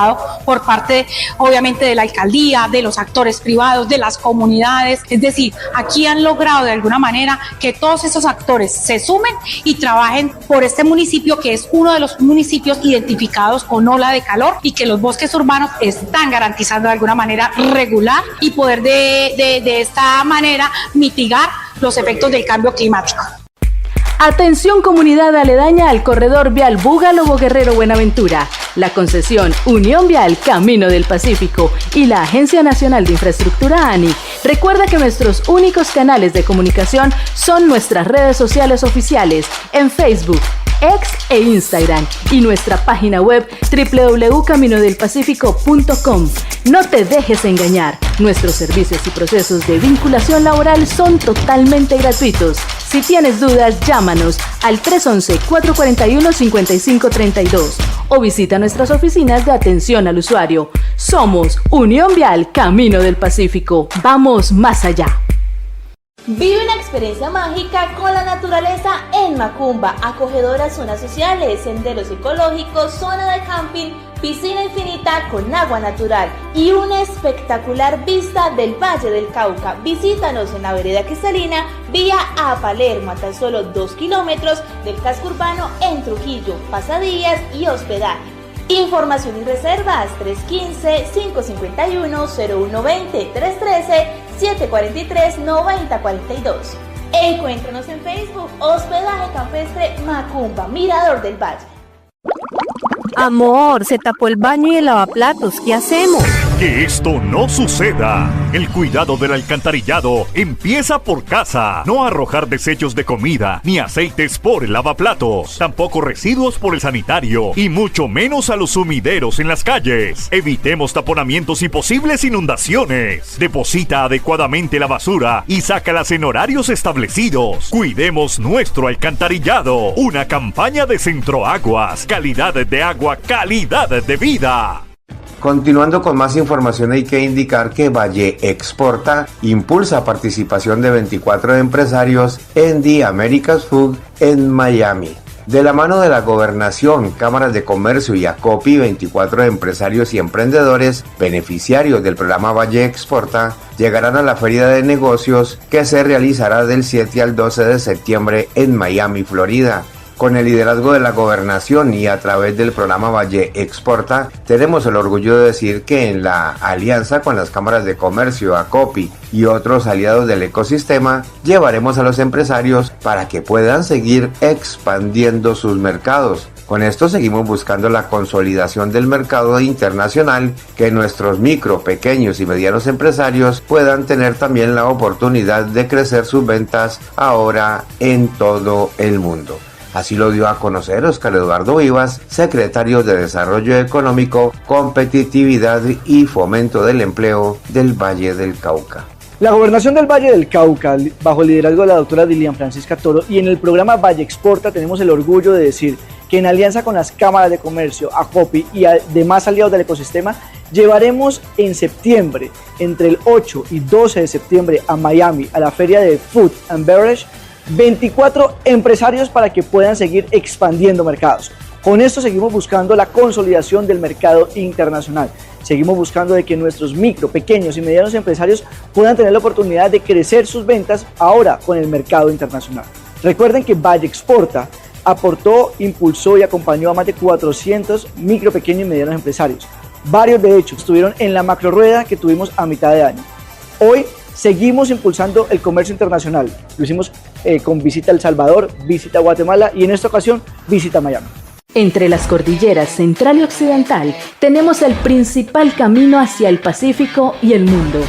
por parte, obviamente, de la alcaldía, de los actores privados, de las comunidades. Es decir, aquí han logrado de alguna manera que todos esos actores se sumen y trabajen por este municipio, que es uno de los municipios identificados con ola de calor, y que los bosques urbanos están garantizando de alguna manera regular y poder de esta manera mitigar los efectos del cambio climático. Atención comunidad aledaña al corredor vial Búgalogo Guerrero Buenaventura. La concesión Unión Vial Camino del Pacífico y la Agencia Nacional de Infraestructura ANI. Recuerda que nuestros únicos canales de comunicación son nuestras redes sociales oficiales en Facebook, X e Instagram y nuestra página web www.caminodelpacifico.com. No te dejes engañar, nuestros servicios y procesos de vinculación laboral son totalmente gratuitos. Si tienes dudas, llámanos al 311-441-5532 o visita nuestras oficinas de atención al usuario. Somos Unión Vial Camino del Pacífico. Vamos más allá. Vive una experiencia mágica con la naturaleza en Macumba, acogedoras zonas sociales, senderos ecológicos, zona de camping, piscina infinita con agua natural y una espectacular vista del Valle del Cauca. Visítanos en la vereda cristalina, vía a Palermo, a tan solo 2 kilómetros del casco urbano en Trujillo, pasadías y hospedaje. Información y reservas 315-551-0120, 313-743-9042. Encuéntranos en Facebook, Hospedaje Campestre Macumba, Mirador del Valle. Amor, se tapó el baño y el lavaplatos, ¿qué hacemos? Que esto no suceda. El cuidado del alcantarillado empieza por casa. No arrojar desechos de comida ni aceites por el lavaplatos. Tampoco residuos por el sanitario. Y mucho menos a los sumideros en las calles. Evitemos taponamientos y posibles inundaciones. Deposita adecuadamente la basura y sácalas en horarios establecidos. Cuidemos nuestro alcantarillado. Una campaña de Centroaguas. Calidad de agua, calidad de vida. Continuando con más información, hay que indicar que Valle Exporta impulsa participación de 24 empresarios en The America's Food en Miami. De la mano de la Gobernación, Cámaras de Comercio y ACOPI, 24 empresarios y emprendedores beneficiarios del programa Valle Exporta llegarán a la Feria de Negocios que se realizará del 7 al 12 de septiembre en Miami, Florida. Con el liderazgo de la Gobernación y a través del programa Valle Exporta, tenemos el orgullo de decir que en la alianza con las cámaras de comercio, ACOPI y otros aliados del ecosistema, llevaremos a los empresarios para que puedan seguir expandiendo sus mercados. Con esto seguimos buscando la consolidación del mercado internacional, que nuestros micro, pequeños y medianos empresarios puedan tener también la oportunidad de crecer sus ventas ahora en todo el mundo. Así lo dio a conocer Óscar Eduardo Vivas, secretario de Desarrollo Económico, Competitividad y Fomento del Empleo del Valle del Cauca. La Gobernación del Valle del Cauca, bajo el liderazgo de la doctora Dilian Francisca Toro, y en el programa Valle Exporta tenemos el orgullo de decir que en alianza con las cámaras de comercio, ACOPI y demás aliados del ecosistema, llevaremos en septiembre, entre el 8 y 12 de septiembre, a Miami, a la feria de Food and Beverage, 24 empresarios para que puedan seguir expandiendo mercados. Con esto seguimos buscando la consolidación del mercado internacional. Seguimos buscando de que nuestros micro, pequeños y medianos empresarios puedan tener la oportunidad de crecer sus ventas ahora con el mercado internacional. Recuerden que Valle Exporta aportó, impulsó y acompañó a más de 400 micro, pequeños y medianos empresarios. Varios de hecho estuvieron en la macro rueda que tuvimos a mitad de año. Hoy seguimos impulsando el comercio internacional. Lo hicimos con visita a El Salvador, visita a Guatemala y en esta ocasión visita a Miami. Entre las cordilleras central y occidental tenemos el principal camino hacia el Pacífico y el mundo.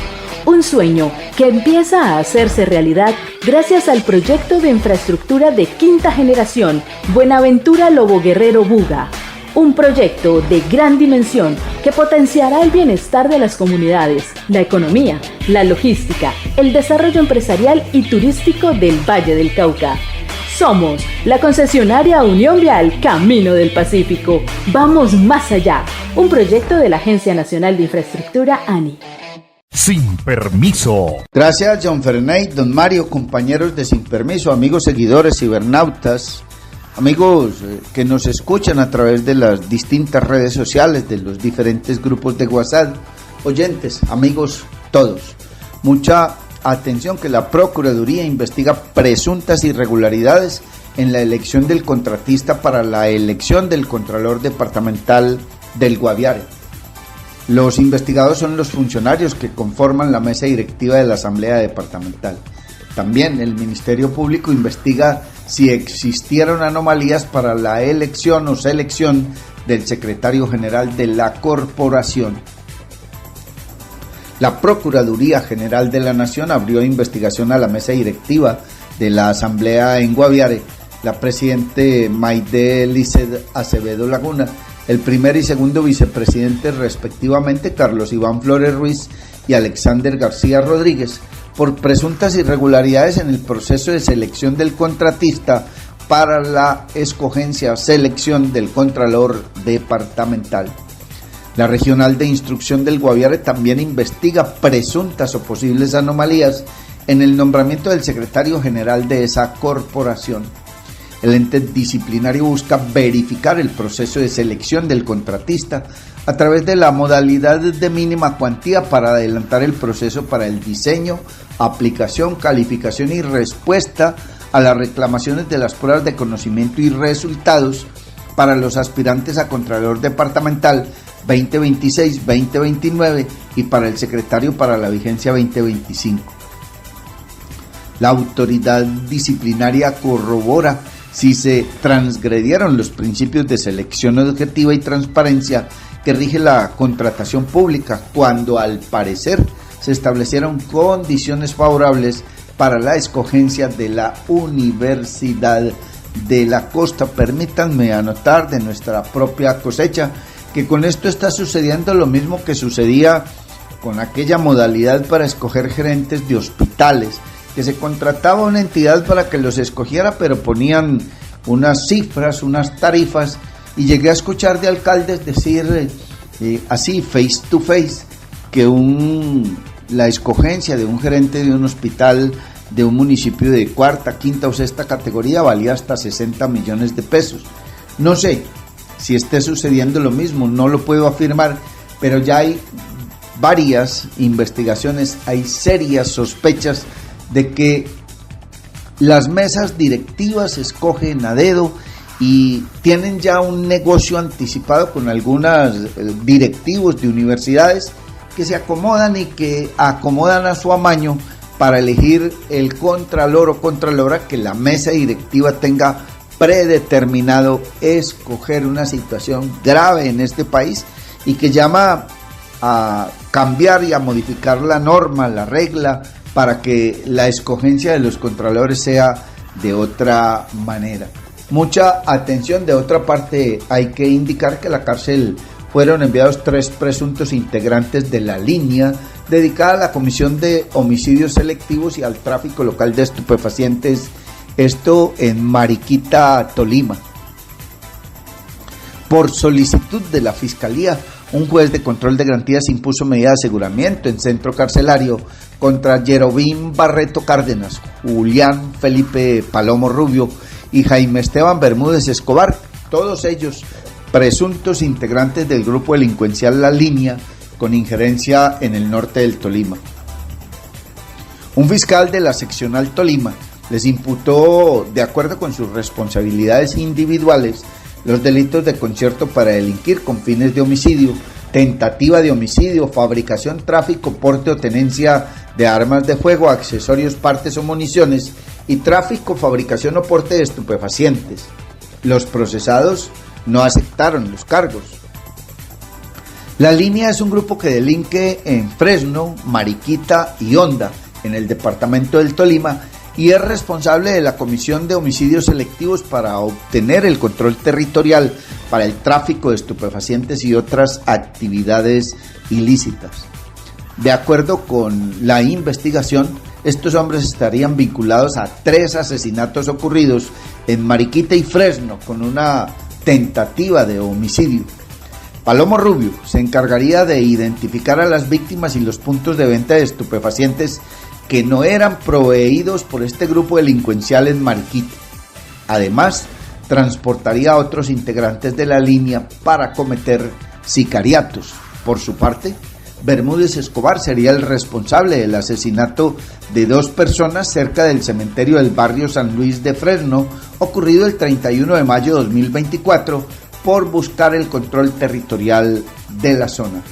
Un sueño que empieza a hacerse realidad gracias al proyecto de infraestructura de quinta generación Buenaventura Lobo Guerrero Buga. Un proyecto de gran dimensión que potenciará el bienestar de las comunidades, la economía, la logística, el desarrollo empresarial y turístico del Valle del Cauca. Somos la concesionaria Unión Vial Camino del Pacífico. Vamos más allá. Un proyecto de la Agencia Nacional de Infraestructura, ANI. Sin permiso. Gracias, John Ferney, don Mario, compañeros de Sin Permiso, amigos seguidores, cibernautas. Amigos que nos escuchan a través de las distintas redes sociales, de los diferentes grupos de WhatsApp, oyentes, amigos todos, mucha atención que la Procuraduría investiga presuntas irregularidades en la elección del contratista para la elección del Contralor Departamental del Guaviare. Los investigados son los funcionarios que conforman la mesa directiva de la Asamblea Departamental. También el Ministerio Público investiga si existieron anomalías para la elección o selección del secretario general de la corporación. La Procuraduría General de la Nación abrió investigación a la mesa directiva de la Asamblea en Guaviare, la presidente Maide Lizeth Acevedo Laguna, el primer y segundo vicepresidente respectivamente Carlos Iván Flores Ruiz y Alexander García Rodríguez, por presuntas irregularidades en el proceso de selección del contratista para la escogencia o selección del Contralor Departamental. La Regional de Instrucción del Guaviare también investiga presuntas o posibles anomalías en el nombramiento del secretario general de esa corporación. El ente disciplinario busca verificar el proceso de selección del contratista a través de la modalidad de mínima cuantía para adelantar el proceso para el diseño, aplicación, calificación y respuesta a las reclamaciones de las pruebas de conocimiento y resultados para los aspirantes a Contralor Departamental 2026-2029 y para el secretario para la vigencia 2025. La autoridad disciplinaria corrobora si se transgredieron los principios de selección objetiva y transparencia que rige la contratación pública, cuando al parecer se establecieron condiciones favorables para la escogencia de la Universidad de la Costa. Permítanme anotar de nuestra propia cosecha que con esto está sucediendo lo mismo que sucedía con aquella modalidad para escoger gerentes de hospitales, que se contrataba una entidad para que los escogiera, pero ponían unas cifras, unas tarifas, y llegué a escuchar de alcaldes decir así, face to face, que la escogencia de un gerente de un hospital de un municipio de cuarta, quinta o sexta categoría valía hasta 60 millones de pesos. No sé si esté sucediendo lo mismo, no lo puedo afirmar, pero ya hay varias investigaciones, hay serias sospechas de que las mesas directivas escogen a dedo y tienen ya un negocio anticipado con algunos directivos de universidades que se acomodan y que acomodan a su amaño para elegir el contralor o contralora que la mesa directiva tenga predeterminado escoger. Una situación grave en este país y que llama a cambiar y a modificar la norma, la regla, para que la escogencia de los contralores sea de otra manera. Mucha atención. De otra parte, hay que indicar que a la cárcel fueron enviados 3 presuntos integrantes de la línea dedicada a la comisión de homicidios selectivos y al tráfico local de estupefacientes, esto en Mariquita, Tolima. Por solicitud de la Fiscalía, un juez de control de garantías impuso medida de aseguramiento en centro carcelario contra Jerobín Barreto Cárdenas, Julián Felipe Palomo Rubio y Jaime Esteban Bermúdez Escobar, todos ellos presuntos integrantes del grupo delincuencial La Línea, con injerencia en el norte del Tolima. Un fiscal de la seccional Tolima les imputó, de acuerdo con sus responsabilidades individuales, los delitos de concierto para delinquir con fines de homicidio, tentativa de homicidio, fabricación, tráfico, porte o tenencia de armas de fuego, accesorios, partes o municiones y tráfico, fabricación o porte de estupefacientes. Los procesados no aceptaron los cargos. La Línea es un grupo que delinque en Fresno, Mariquita y Honda, en el departamento del Tolima, y es responsable de la comisión de homicidios selectivos para obtener el control territorial para el tráfico de estupefacientes y otras actividades ilícitas. De acuerdo con la investigación, estos hombres estarían vinculados a 3 asesinatos ocurridos en Mariquita y Fresno con una tentativa de homicidio. Palomo Rubio se encargaría de identificar a las víctimas y los puntos de venta de estupefacientes que no eran proveídos por este grupo delincuencial en Mariquita. Además, transportaría a otros integrantes de la línea para cometer sicariatos. Por su parte, Bermúdez Escobar sería el responsable del asesinato de 2 personas cerca del cementerio del barrio San Luis de Fresno, ocurrido el 31 de mayo de 2024, por buscar el control territorial de la zona.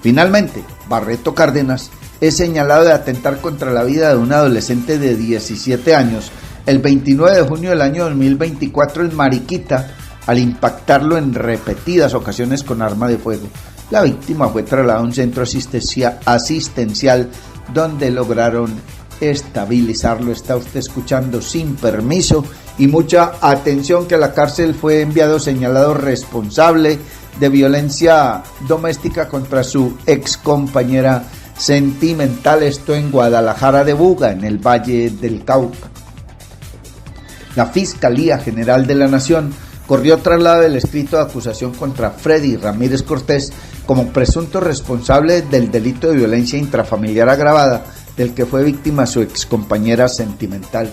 Finalmente, Barreto Cárdenas es señalado de atentar contra la vida de un adolescente de 17 años el 29 de junio del año 2024 en Mariquita, al impactarlo en repetidas ocasiones con arma de fuego. La víctima fue trasladada a un centro asistencial donde lograron estabilizarlo. Está usted escuchando Sin Permiso, y mucha atención que a la cárcel fue enviado señalado responsable de violencia doméstica contra su ex compañera sentimental, esto en Guadalajara de Buga, en el Valle del Cauca. La Fiscalía General de la Nación corrió traslado del escrito de acusación contra Freddy Ramírez Cortés como presunto responsable del delito de violencia intrafamiliar agravada del que fue víctima su excompañera sentimental.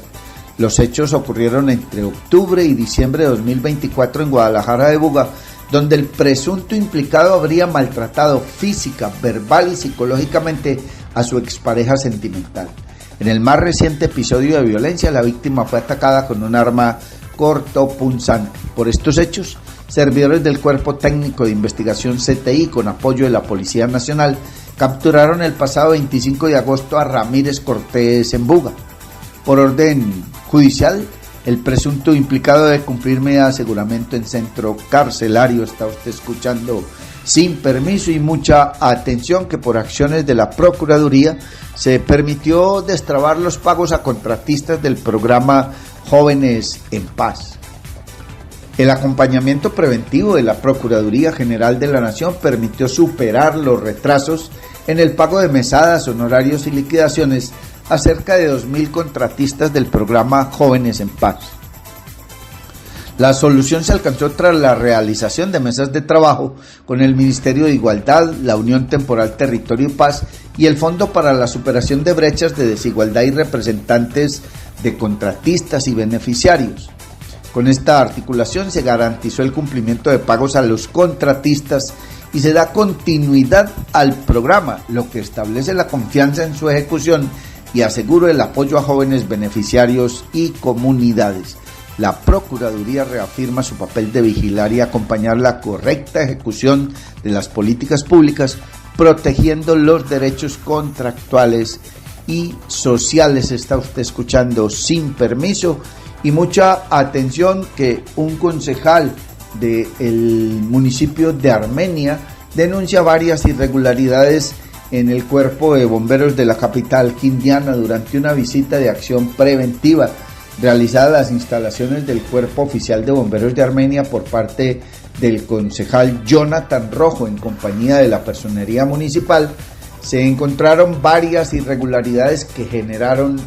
Los hechos ocurrieron entre octubre y diciembre de 2024 en Guadalajara de Buga, donde el presunto implicado habría maltratado física, verbal y psicológicamente a su expareja sentimental. En el más reciente episodio de violencia, la víctima fue atacada con un arma cortopunzante. Por estos hechos, servidores del Cuerpo Técnico de Investigación CTI, con apoyo de la Policía Nacional, capturaron el pasado 25 de agosto a Ramírez Cortés en Buga. Por orden judicial, el presunto implicado debe cumplir medida de aseguramiento en centro carcelario. Está usted escuchando sin permiso, y mucha atención que por acciones de la Procuraduría se permitió destrabar los pagos a contratistas del programa Jóvenes en Paz. El acompañamiento preventivo de la Procuraduría General de la Nación permitió superar los retrasos en el pago de mesadas, honorarios y liquidaciones a cerca de 2.000 contratistas del programa Jóvenes en Paz. La solución se alcanzó tras la realización de mesas de trabajo con el Ministerio de Igualdad, la Unión Temporal Territorio y Paz y el Fondo para la Superación de Brechas de Desigualdad y representantes de contratistas y beneficiarios. Con esta articulación se garantizó el cumplimiento de pagos a los contratistas y se da continuidad al programa, lo que establece la confianza en su ejecución y asegura el apoyo a jóvenes beneficiarios y comunidades. La Procuraduría reafirma su papel de vigilar y acompañar la correcta ejecución de las políticas públicas, protegiendo los derechos contractuales y sociales. Está usted escuchando Sin Permiso, y mucha atención que un concejal del municipio de Armenia denuncia varias irregularidades en el cuerpo de bomberos de la capital quindiana durante una visita de acción preventiva realizada a las instalaciones del Cuerpo Oficial de Bomberos de Armenia por parte del concejal Jonathan Rojo en compañía de la Personería Municipal. Se encontraron varias irregularidades que generaron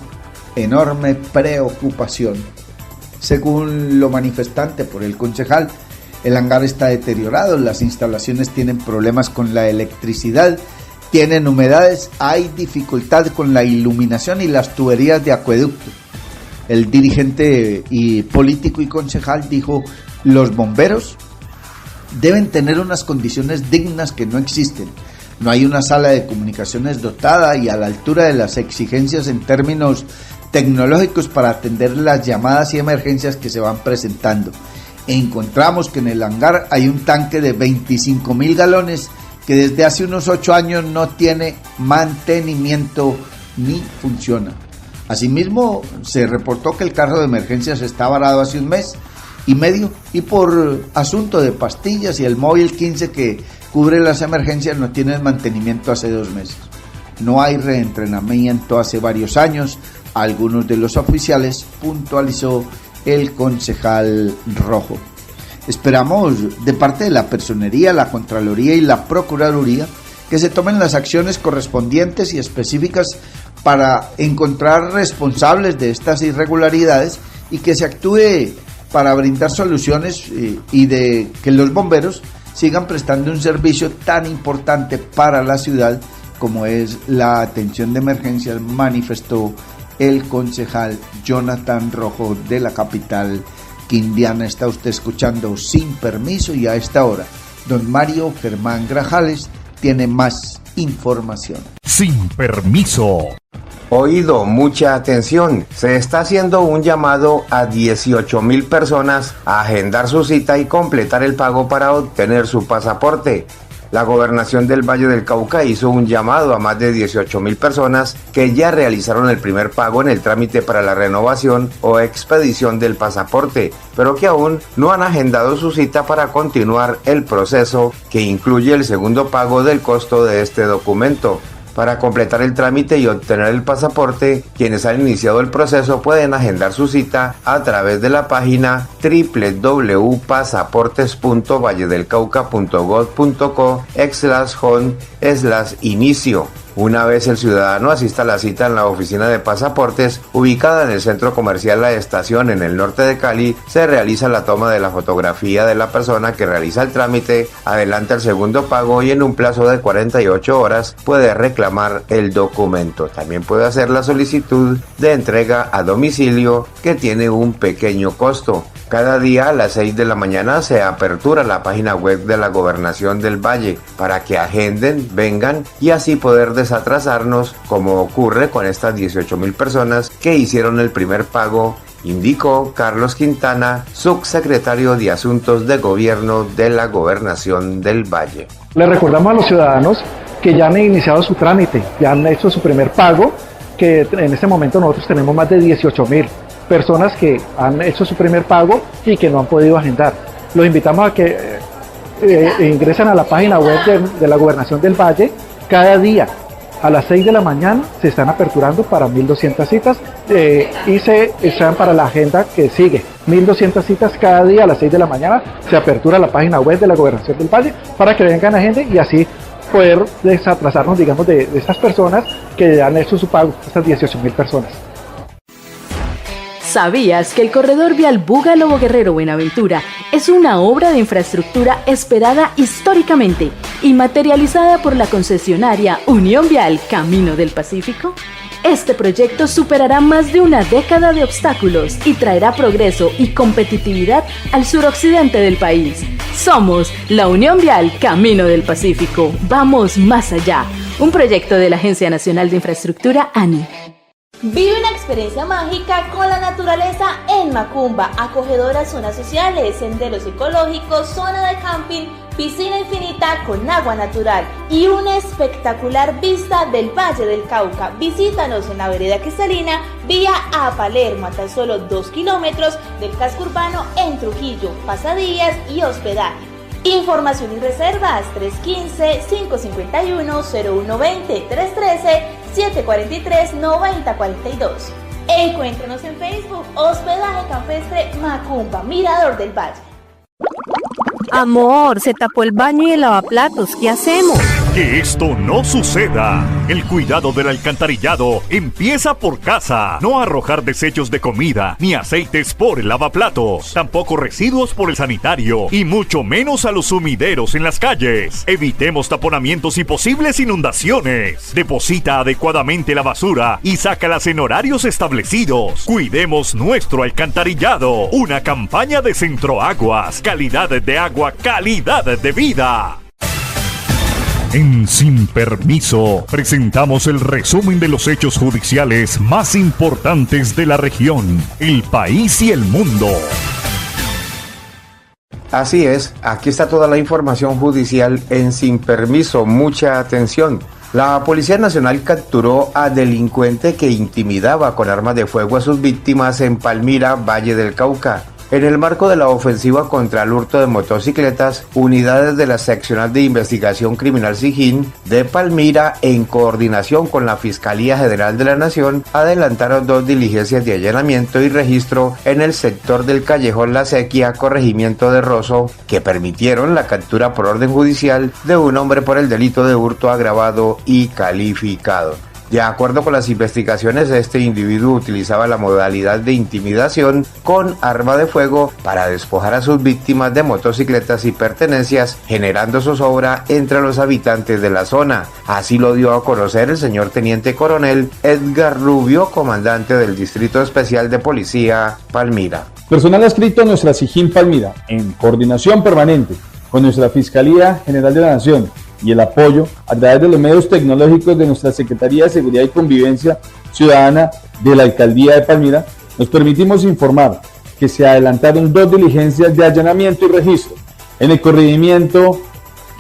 enorme preocupación. Según lo manifestante por el concejal, el hangar está deteriorado, las instalaciones tienen problemas con la electricidad, tienen humedades, hay dificultad con la iluminación y las tuberías de acueducto. El dirigente y político y concejal dijo: los bomberos deben tener unas condiciones dignas que no existen. No hay una sala de comunicaciones dotada y a la altura de las exigencias en términos tecnológicos para atender las llamadas y emergencias que se van presentando. Encontramos que en el hangar hay un tanque de 25.000 galones que desde hace unos 8 años no tiene mantenimiento ni funciona. Asimismo, se reportó que el carro de emergencias está varado hace un mes y medio y por asunto de pastillas, y el móvil 15 que cubre las emergencias no tiene mantenimiento hace 2 meses. No hay reentrenamiento hace varios años. Algunos de los oficiales, puntualizó el concejal Rojo. Esperamos de parte de la Personería, la Contraloría y la Procuraduría que se tomen las acciones correspondientes y específicas para encontrar responsables de estas irregularidades y que se actúe para brindar soluciones y de que los bomberos sigan prestando un servicio tan importante para la ciudad como es la atención de emergencias, manifestó el concejal Jonathan Rojo de la capital quindiana. Está usted escuchando Sin Permiso y a esta hora don Mario Germán Grajales tiene más información. Sin Permiso. Oído, mucha atención. Se está haciendo un llamado a 18.000 personas a agendar su cita y completar el pago para obtener su pasaporte. La Gobernación del Valle del Cauca hizo un llamado a más de 18.000 personas que ya realizaron el primer pago en el trámite para la renovación o expedición del pasaporte, pero que aún no han agendado su cita para continuar el proceso que incluye el segundo pago del costo de este documento. Para completar el trámite y obtener el pasaporte, quienes han iniciado el proceso pueden agendar su cita a través de la página www.pasaportes.valledelcauca.gov.co/home/inicio. Una vez el ciudadano asista a la cita en la oficina de pasaportes, ubicada en el centro comercial La Estación en el norte de Cali, se realiza la toma de la fotografía de la persona que realiza el trámite, adelanta el segundo pago y en un plazo de 48 horas puede reclamar el documento. También puede hacer la solicitud de entrega a domicilio, que tiene un pequeño costo. Cada día a las 6 de la mañana se apertura la página web de la Gobernación del Valle para que agenden, vengan y así poder desatrasarnos, como ocurre con estas 18.000 personas que hicieron el primer pago, indicó Carlos Quintana, subsecretario de Asuntos de Gobierno de la Gobernación del Valle. Le recordamos a los ciudadanos que ya han iniciado su trámite, ya han hecho su primer pago, que en este momento nosotros tenemos más de 18.000 personas que han hecho su primer pago y que no han podido agendar. Los invitamos a que ingresan a la página web de la Gobernación del Valle, cada día a las 6 de la mañana se están aperturando para 1.200 citas y se están para la agenda que sigue. 1.200 citas cada día a las 6 de la mañana se apertura la página web de la Gobernación del Valle para que vengan a gente y así poder desatrasarnos, digamos, de estas personas que han hecho su pago, estas 18.000 personas. ¿Sabías que el corredor vial Buga-Lobo Guerrero-Buenaventura es una obra de infraestructura esperada históricamente y materializada por la concesionaria Unión Vial Camino del Pacífico? Este proyecto superará más de una década de obstáculos y traerá progreso y competitividad al suroccidente del país. Somos la Unión Vial Camino del Pacífico. Vamos más allá. Un proyecto de la Agencia Nacional de Infraestructura, ANI. Vive una experiencia mágica con la naturaleza en Macumba, acogedoras zonas sociales, senderos ecológicos, zona de camping, piscina infinita con agua natural y una espectacular vista del Valle del Cauca. Visítanos en la vereda Cristalina, vía a Palermo, a tan solo 2 kilómetros del casco urbano en Trujillo, pasadías y hospedaje. Información y reservas 315-551-0120, 313-743-9042. Encuéntranos en Facebook, Hospedaje Campestre Macumba, Mirador del Valle. Amor, se tapó el baño y el lavaplatos, ¿qué hacemos? Que esto no suceda. El cuidado del alcantarillado empieza por casa. No arrojar desechos de comida ni aceites por el lavaplatos. Tampoco residuos por el sanitario y mucho menos a los sumideros en las calles. Evitemos taponamientos y posibles inundaciones. Deposita adecuadamente la basura y sácalas en horarios establecidos. Cuidemos nuestro alcantarillado. Una campaña de Centroaguas. Calidad de agua, calidad de vida. En Sin Permiso presentamos el resumen de los hechos judiciales más importantes de la región, el país y el mundo. Así es, aquí está toda la información judicial en Sin Permiso. Mucha atención. La Policía Nacional capturó a delincuente que intimidaba con armas de fuego a sus víctimas en Palmira, Valle del Cauca. En el marco de la ofensiva contra el hurto de motocicletas, unidades de la Seccional de Investigación Criminal SIGIN de Palmira, en coordinación con la Fiscalía General de la Nación, adelantaron 2 diligencias de allanamiento y registro en el sector del Callejón La Sequia, corregimiento de Rosso, que permitieron la captura por orden judicial de un hombre por el delito de hurto agravado y calificado. De acuerdo con las investigaciones, este individuo utilizaba la modalidad de intimidación con arma de fuego para despojar a sus víctimas de motocicletas y pertenencias, generando zozobra entre los habitantes de la zona. Así lo dio a conocer el señor Teniente Coronel Edgar Rubio, comandante del Distrito Especial de Policía Palmira. Personal adscrito a nuestra SIGIN Palmira, en coordinación permanente con nuestra Fiscalía General de la Nación y el apoyo a través de los medios tecnológicos de nuestra Secretaría de Seguridad y Convivencia Ciudadana de la Alcaldía de Palmira, nos permitimos informar que se adelantaron 2 diligencias de allanamiento y registro en el corregimiento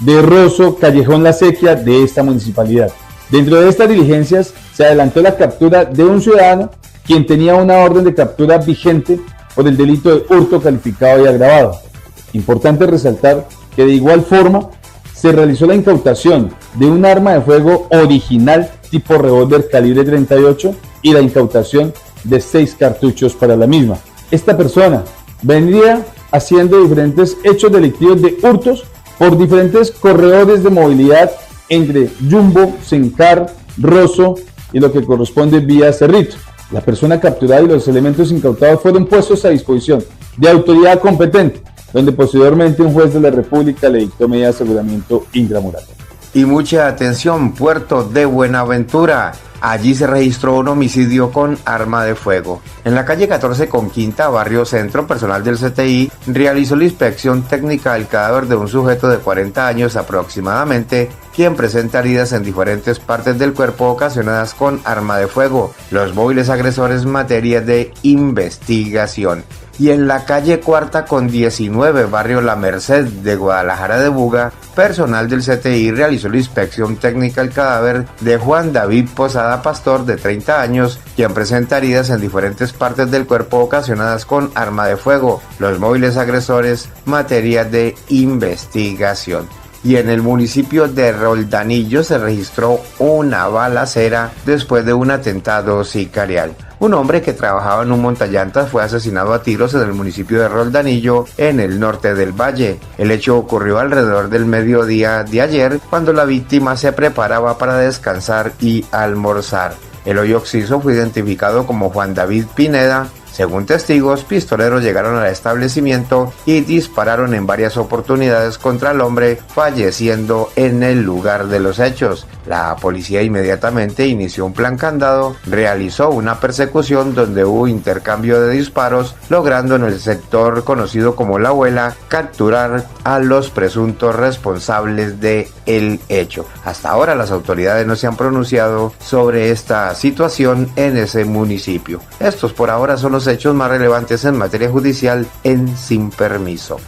de Rosso, Callejón La Sequia de esta municipalidad. Dentro de estas diligencias se adelantó la captura de un ciudadano quien tenía una orden de captura vigente por el delito de hurto calificado y agravado. Importante resaltar que de igual forma se realizó la incautación de un arma de fuego original tipo revólver calibre 38 y la incautación de 6 cartuchos para la misma. Esta persona vendría haciendo diferentes hechos delictivos de hurtos por diferentes corredores de movilidad entre Jumbo, Sencar, Rosso y lo que corresponde vía Cerrito. La persona capturada y los elementos incautados fueron puestos a disposición de autoridad competente, donde posteriormente un juez de la República le dictó medida de aseguramiento intramural. Y mucha atención, Puerto de Buenaventura. Allí se registró un homicidio con arma de fuego. En la calle 14 con Quinta, barrio Centro, personal del CTI realizó la inspección técnica del cadáver de un sujeto de 40 años aproximadamente, quien presenta heridas en diferentes partes del cuerpo ocasionadas con arma de fuego. Los móviles agresores, materia de investigación. Y en la calle Cuarta con 19, barrio La Merced de Guadalajara de Buga, personal del CTI realizó la inspección técnica al cadáver de Juan David Posada Pastor, de 30 años, quien presenta heridas en diferentes partes del cuerpo ocasionadas con arma de fuego. Los móviles agresores, materia de investigación. Y en el municipio de Roldanillo se registró una balacera después de un atentado sicarial. Un hombre que trabajaba en un montallantas fue asesinado a tiros en el municipio de Roldanillo, en el norte del valle. El hecho ocurrió alrededor del mediodía de ayer, cuando la víctima se preparaba para descansar y almorzar. El hoyo occiso fue identificado como Juan David Pineda. Según testigos, pistoleros llegaron al establecimiento y dispararon en varias oportunidades contra el hombre, falleciendo en el lugar de los hechos. La policía inmediatamente inició un plan candado, realizó una persecución donde hubo intercambio de disparos, logrando en el sector conocido como La Abuela capturar a los presuntos responsables del hecho. Hasta ahora las autoridades no se han pronunciado sobre esta situación en ese municipio. Estos por ahora son los hechos más relevantes en materia judicial en Sin Permiso.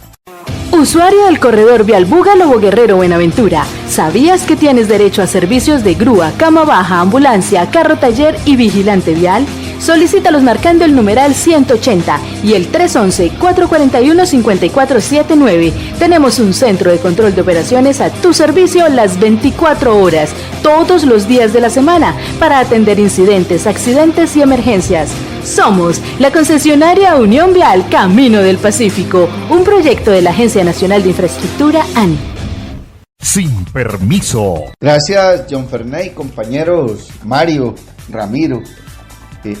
Usuario del corredor vial Buga-Lobo Guerrero-Buenaventura, ¿sabías que tienes derecho a servicios de grúa, cama baja, ambulancia, carro taller y vigilante vial? Solicítalos marcando el numeral 180 y el 311-441-5479. Tenemos un centro de control de operaciones a tu servicio las 24 horas, todos los días de la semana, para atender incidentes, accidentes y emergencias. Somos la concesionaria Unión Vial Camino del Pacífico, un proyecto de la Agencia Nacional de Infraestructura, ANI. Sin Permiso. Gracias, John Ferney, compañeros Mario, Ramiro,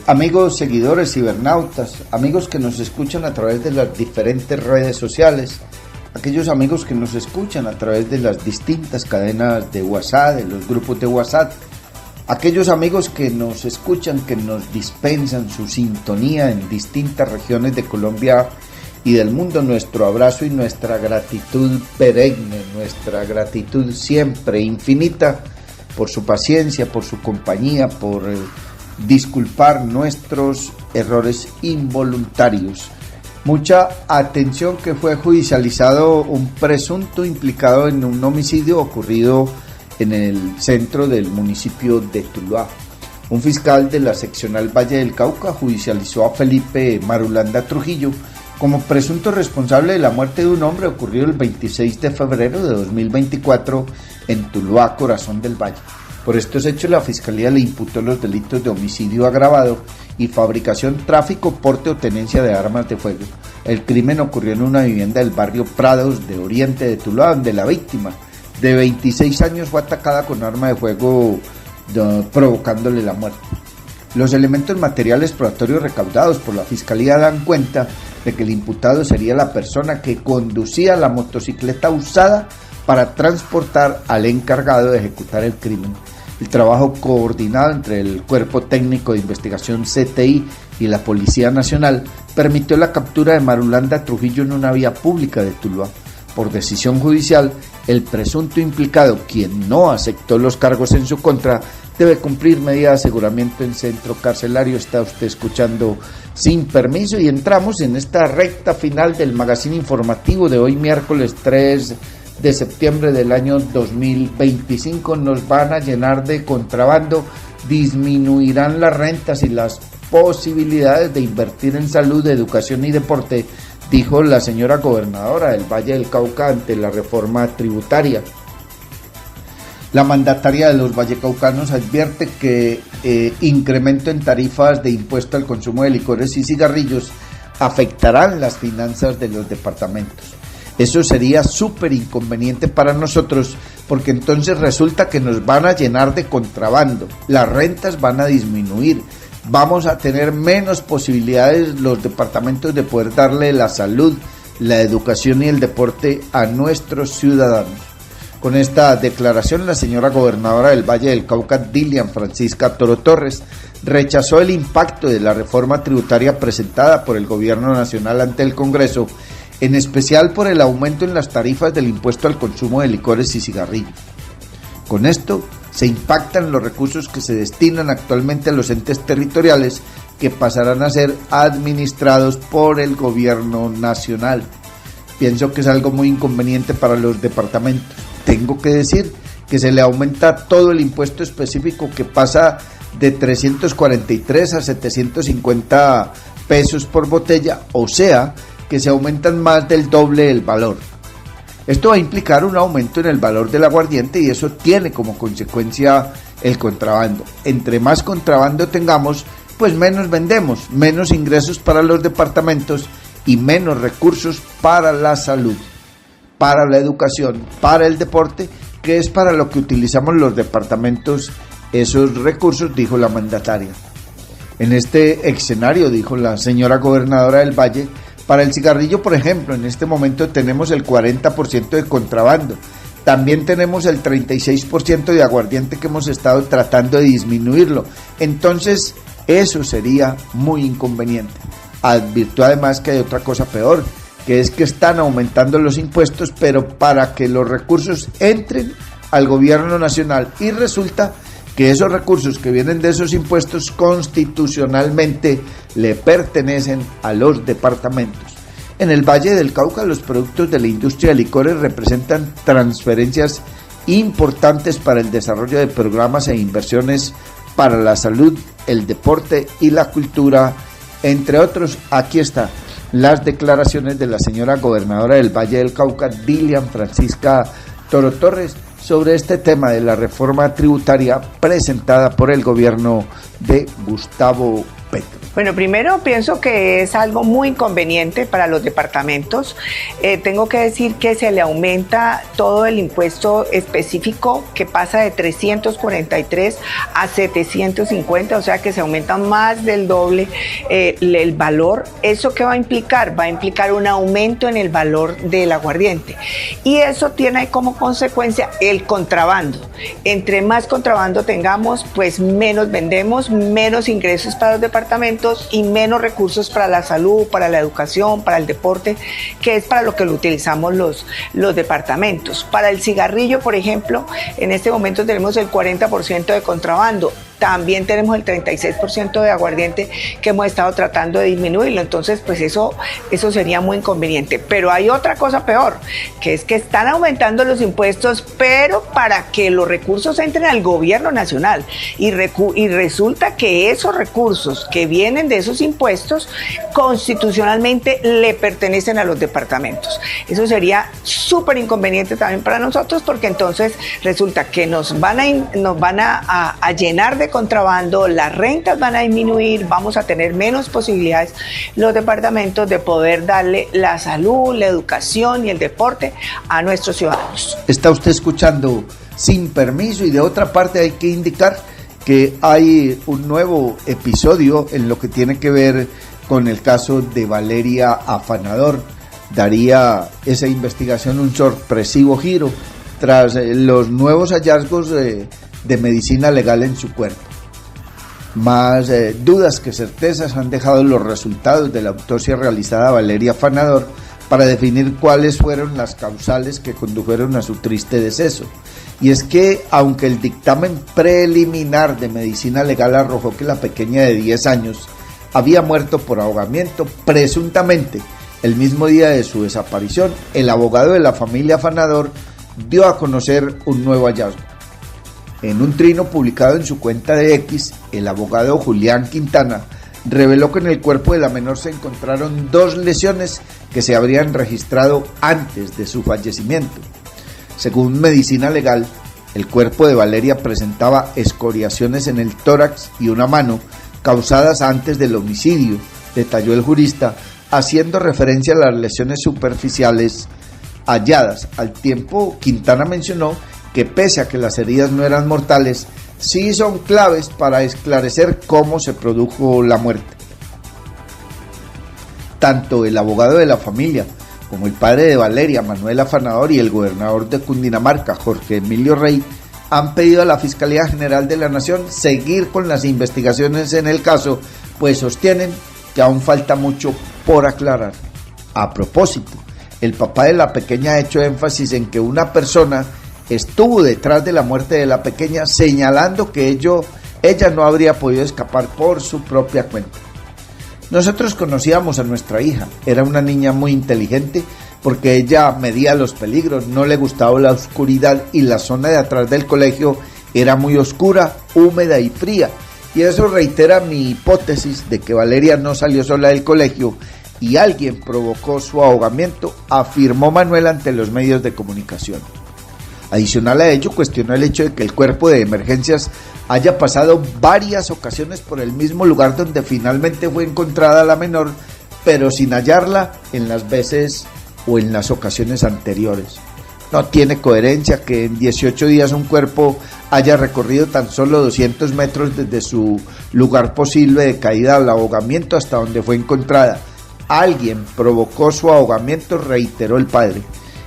amigos seguidores cibernautas, amigos que nos escuchan a través de las diferentes redes sociales, aquellos amigos que nos escuchan a través de las distintas cadenas de WhatsApp, de los grupos de WhatsApp, aquellos amigos que nos escuchan, que nos dispensan su sintonía en distintas regiones de Colombia y del mundo, nuestro abrazo y nuestra gratitud perenne, nuestra gratitud siempre infinita por su paciencia, por su compañía, por disculpar nuestros errores involuntarios. Mucha atención, que fue judicializado un presunto implicado en un homicidio ocurrido en el centro del municipio de Tuluá. Un fiscal de la seccional Valle del Cauca judicializó a Felipe Marulanda Trujillo como presunto responsable de la muerte de un hombre ocurrido el 26 de febrero de 2024 en Tuluá, corazón del Valle. Por estos hechos, la Fiscalía le imputó los delitos de homicidio agravado y fabricación, tráfico, porte o tenencia de armas de fuego. El crimen ocurrió en una vivienda del barrio Prados de Oriente de Tuluá, donde la víctima, de 26 años, fue atacada con arma de fuego, provocándole la muerte. Los elementos materiales probatorios recaudados por la Fiscalía dan cuenta de que el imputado sería la persona que conducía la motocicleta usada para transportar al encargado de ejecutar el crimen. El trabajo coordinado entre el Cuerpo Técnico de Investigación CTI y la Policía Nacional permitió la captura de Marulanda Trujillo en una vía pública de Tuluá. Por decisión judicial, el presunto implicado, quien no aceptó los cargos en su contra, debe cumplir medida de aseguramiento en centro carcelario. Está usted escuchando Sin Permiso y entramos en esta recta final del magazine informativo de hoy, miércoles 3 de septiembre del año 2025. Nos van a llenar de contrabando, disminuirán las rentas y las posibilidades de invertir en salud, educación y deporte, dijo la señora gobernadora del Valle del Cauca ante la reforma tributaria. La mandataria de los vallecaucanos advierte que incremento en tarifas de impuesto al consumo de licores y cigarrillos afectarán las finanzas de los departamentos. Eso sería súper inconveniente para nosotros, porque entonces resulta que nos van a llenar de contrabando, las rentas van a disminuir, vamos a tener menos posibilidades los departamentos de poder darle la salud, la educación y el deporte a nuestros ciudadanos. Con esta declaración, la señora gobernadora del Valle del Cauca, Dilian Francisca Toro Torres, rechazó el impacto de la reforma tributaria presentada por el gobierno nacional ante el Congreso, en especial por el aumento en las tarifas del impuesto al consumo de licores y cigarrillos. Con esto se impactan los recursos que se destinan actualmente a los entes territoriales que pasarán a ser administrados por el gobierno nacional. Pienso que es algo muy inconveniente para los departamentos. Tengo que decir que se le aumenta todo el impuesto específico, que pasa de 343 a 750 pesos por botella, o sea, que se aumentan más del doble el valor. Esto va a implicar un aumento en el valor del aguardiente y eso tiene como consecuencia el contrabando. Entre más contrabando tengamos, pues menos vendemos, menos ingresos para los departamentos y menos recursos para la salud, para la educación, para el deporte, que es para lo que utilizamos los departamentos esos recursos, dijo la mandataria. En este escenario, dijo la señora gobernadora del Valle, para el cigarrillo, por ejemplo, en este momento tenemos el 40% de contrabando. También tenemos el 36% de aguardiente que hemos estado tratando de disminuirlo. Entonces, eso sería muy inconveniente. Advirtió además que hay otra cosa peor, que es que están aumentando los impuestos, pero para que los recursos entren al gobierno nacional. Y resulta que esos recursos que vienen de esos impuestos constitucionalmente le pertenecen a los departamentos. En el Valle del Cauca, los productos de la industria de licores representan transferencias importantes para el desarrollo de programas e inversiones para la salud, el deporte y la cultura, entre otros. Aquí están las declaraciones de la señora gobernadora del Valle del Cauca, Dilian Francisca Toro Torres, sobre este tema de la reforma tributaria presentada por el gobierno de Gustavo Petro. Bueno, primero pienso que es algo muy inconveniente para los departamentos. Tengo que decir que se le aumenta todo el impuesto específico, que pasa de 343 a 750, o sea que se aumenta más del doble el valor. ¿Eso qué va a implicar? Va a implicar un aumento en el valor del aguardiente. Y eso tiene como consecuencia el contrabando. Entre más contrabando tengamos, pues menos vendemos, menos ingresos para los departamentos y menos recursos para la salud, para la educación, para el deporte, que es para lo que lo utilizamos los departamentos. Para el cigarrillo, por ejemplo, en este momento tenemos el 40% de contrabando. También tenemos el 36% de aguardiente que hemos estado tratando de disminuirlo. Entonces, pues eso sería muy inconveniente. Pero hay otra cosa peor, que es que están aumentando los impuestos, pero para que los recursos entren al gobierno nacional. Y resulta que esos recursos que vienen de esos impuestos constitucionalmente le pertenecen a los departamentos. Eso sería súper inconveniente también para nosotros, porque entonces resulta que nos van a llenar de contrabando, las rentas van a disminuir, vamos a tener menos posibilidades los departamentos de poder darle la salud, la educación y el deporte a nuestros ciudadanos. Está usted escuchando Sin Permiso, y de otra parte hay que indicar que hay un nuevo episodio en lo que tiene que ver con el caso de Valeria Afanador. Daría esa investigación un sorpresivo giro tras los nuevos hallazgos de medicina legal en su cuerpo. Más dudas que certezas han dejado los resultados de la autopsia realizada a Valeria Afanador para definir cuáles fueron las causales que condujeron a su triste deceso. Y es que, aunque el dictamen preliminar de medicina legal arrojó que la pequeña de 10 años había muerto por ahogamiento, presuntamente el mismo día de su desaparición, el abogado de la familia Afanador dio a conocer un nuevo hallazgo. En un trino publicado en su cuenta de X, el abogado Julián Quintana reveló que en el cuerpo de la menor se encontraron 2 lesiones que se habrían registrado antes de su fallecimiento. Según medicina legal, el cuerpo de Valeria presentaba escoriaciones en el tórax y una mano causadas antes del homicidio, detalló el jurista, haciendo referencia a las lesiones superficiales halladas. Al tiempo, Quintana mencionó que pese a que las heridas no eran mortales, sí son claves para esclarecer cómo se produjo la muerte. Tanto el abogado de la familia como el padre de Valeria, Manuel Afanador, y el gobernador de Cundinamarca, Jorge Emilio Rey, han pedido a la Fiscalía General de la Nación seguir con las investigaciones en el caso, pues sostienen que aún falta mucho por aclarar. A propósito, el papá de la pequeña ha hecho énfasis en que una persona estuvo detrás de la muerte de la pequeña, señalando que ella no habría podido escapar por su propia cuenta. Nosotros conocíamos a nuestra hija, era una niña muy inteligente porque ella medía los peligros, no le gustaba la oscuridad y la zona de atrás del colegio era muy oscura, húmeda y fría. Y eso reitera mi hipótesis de que Valeria no salió sola del colegio y alguien provocó su ahogamiento, afirmó Manuel ante los medios de comunicación. Adicional a ello, cuestionó el hecho de que el cuerpo de emergencias haya pasado varias ocasiones por el mismo lugar donde finalmente fue encontrada la menor, pero sin hallarla en las veces o en las ocasiones anteriores. No tiene coherencia que en 18 días un cuerpo haya recorrido tan solo 200 metros desde su lugar posible de caída al ahogamiento hasta donde fue encontrada. Alguien provocó su ahogamiento, reiteró el padre.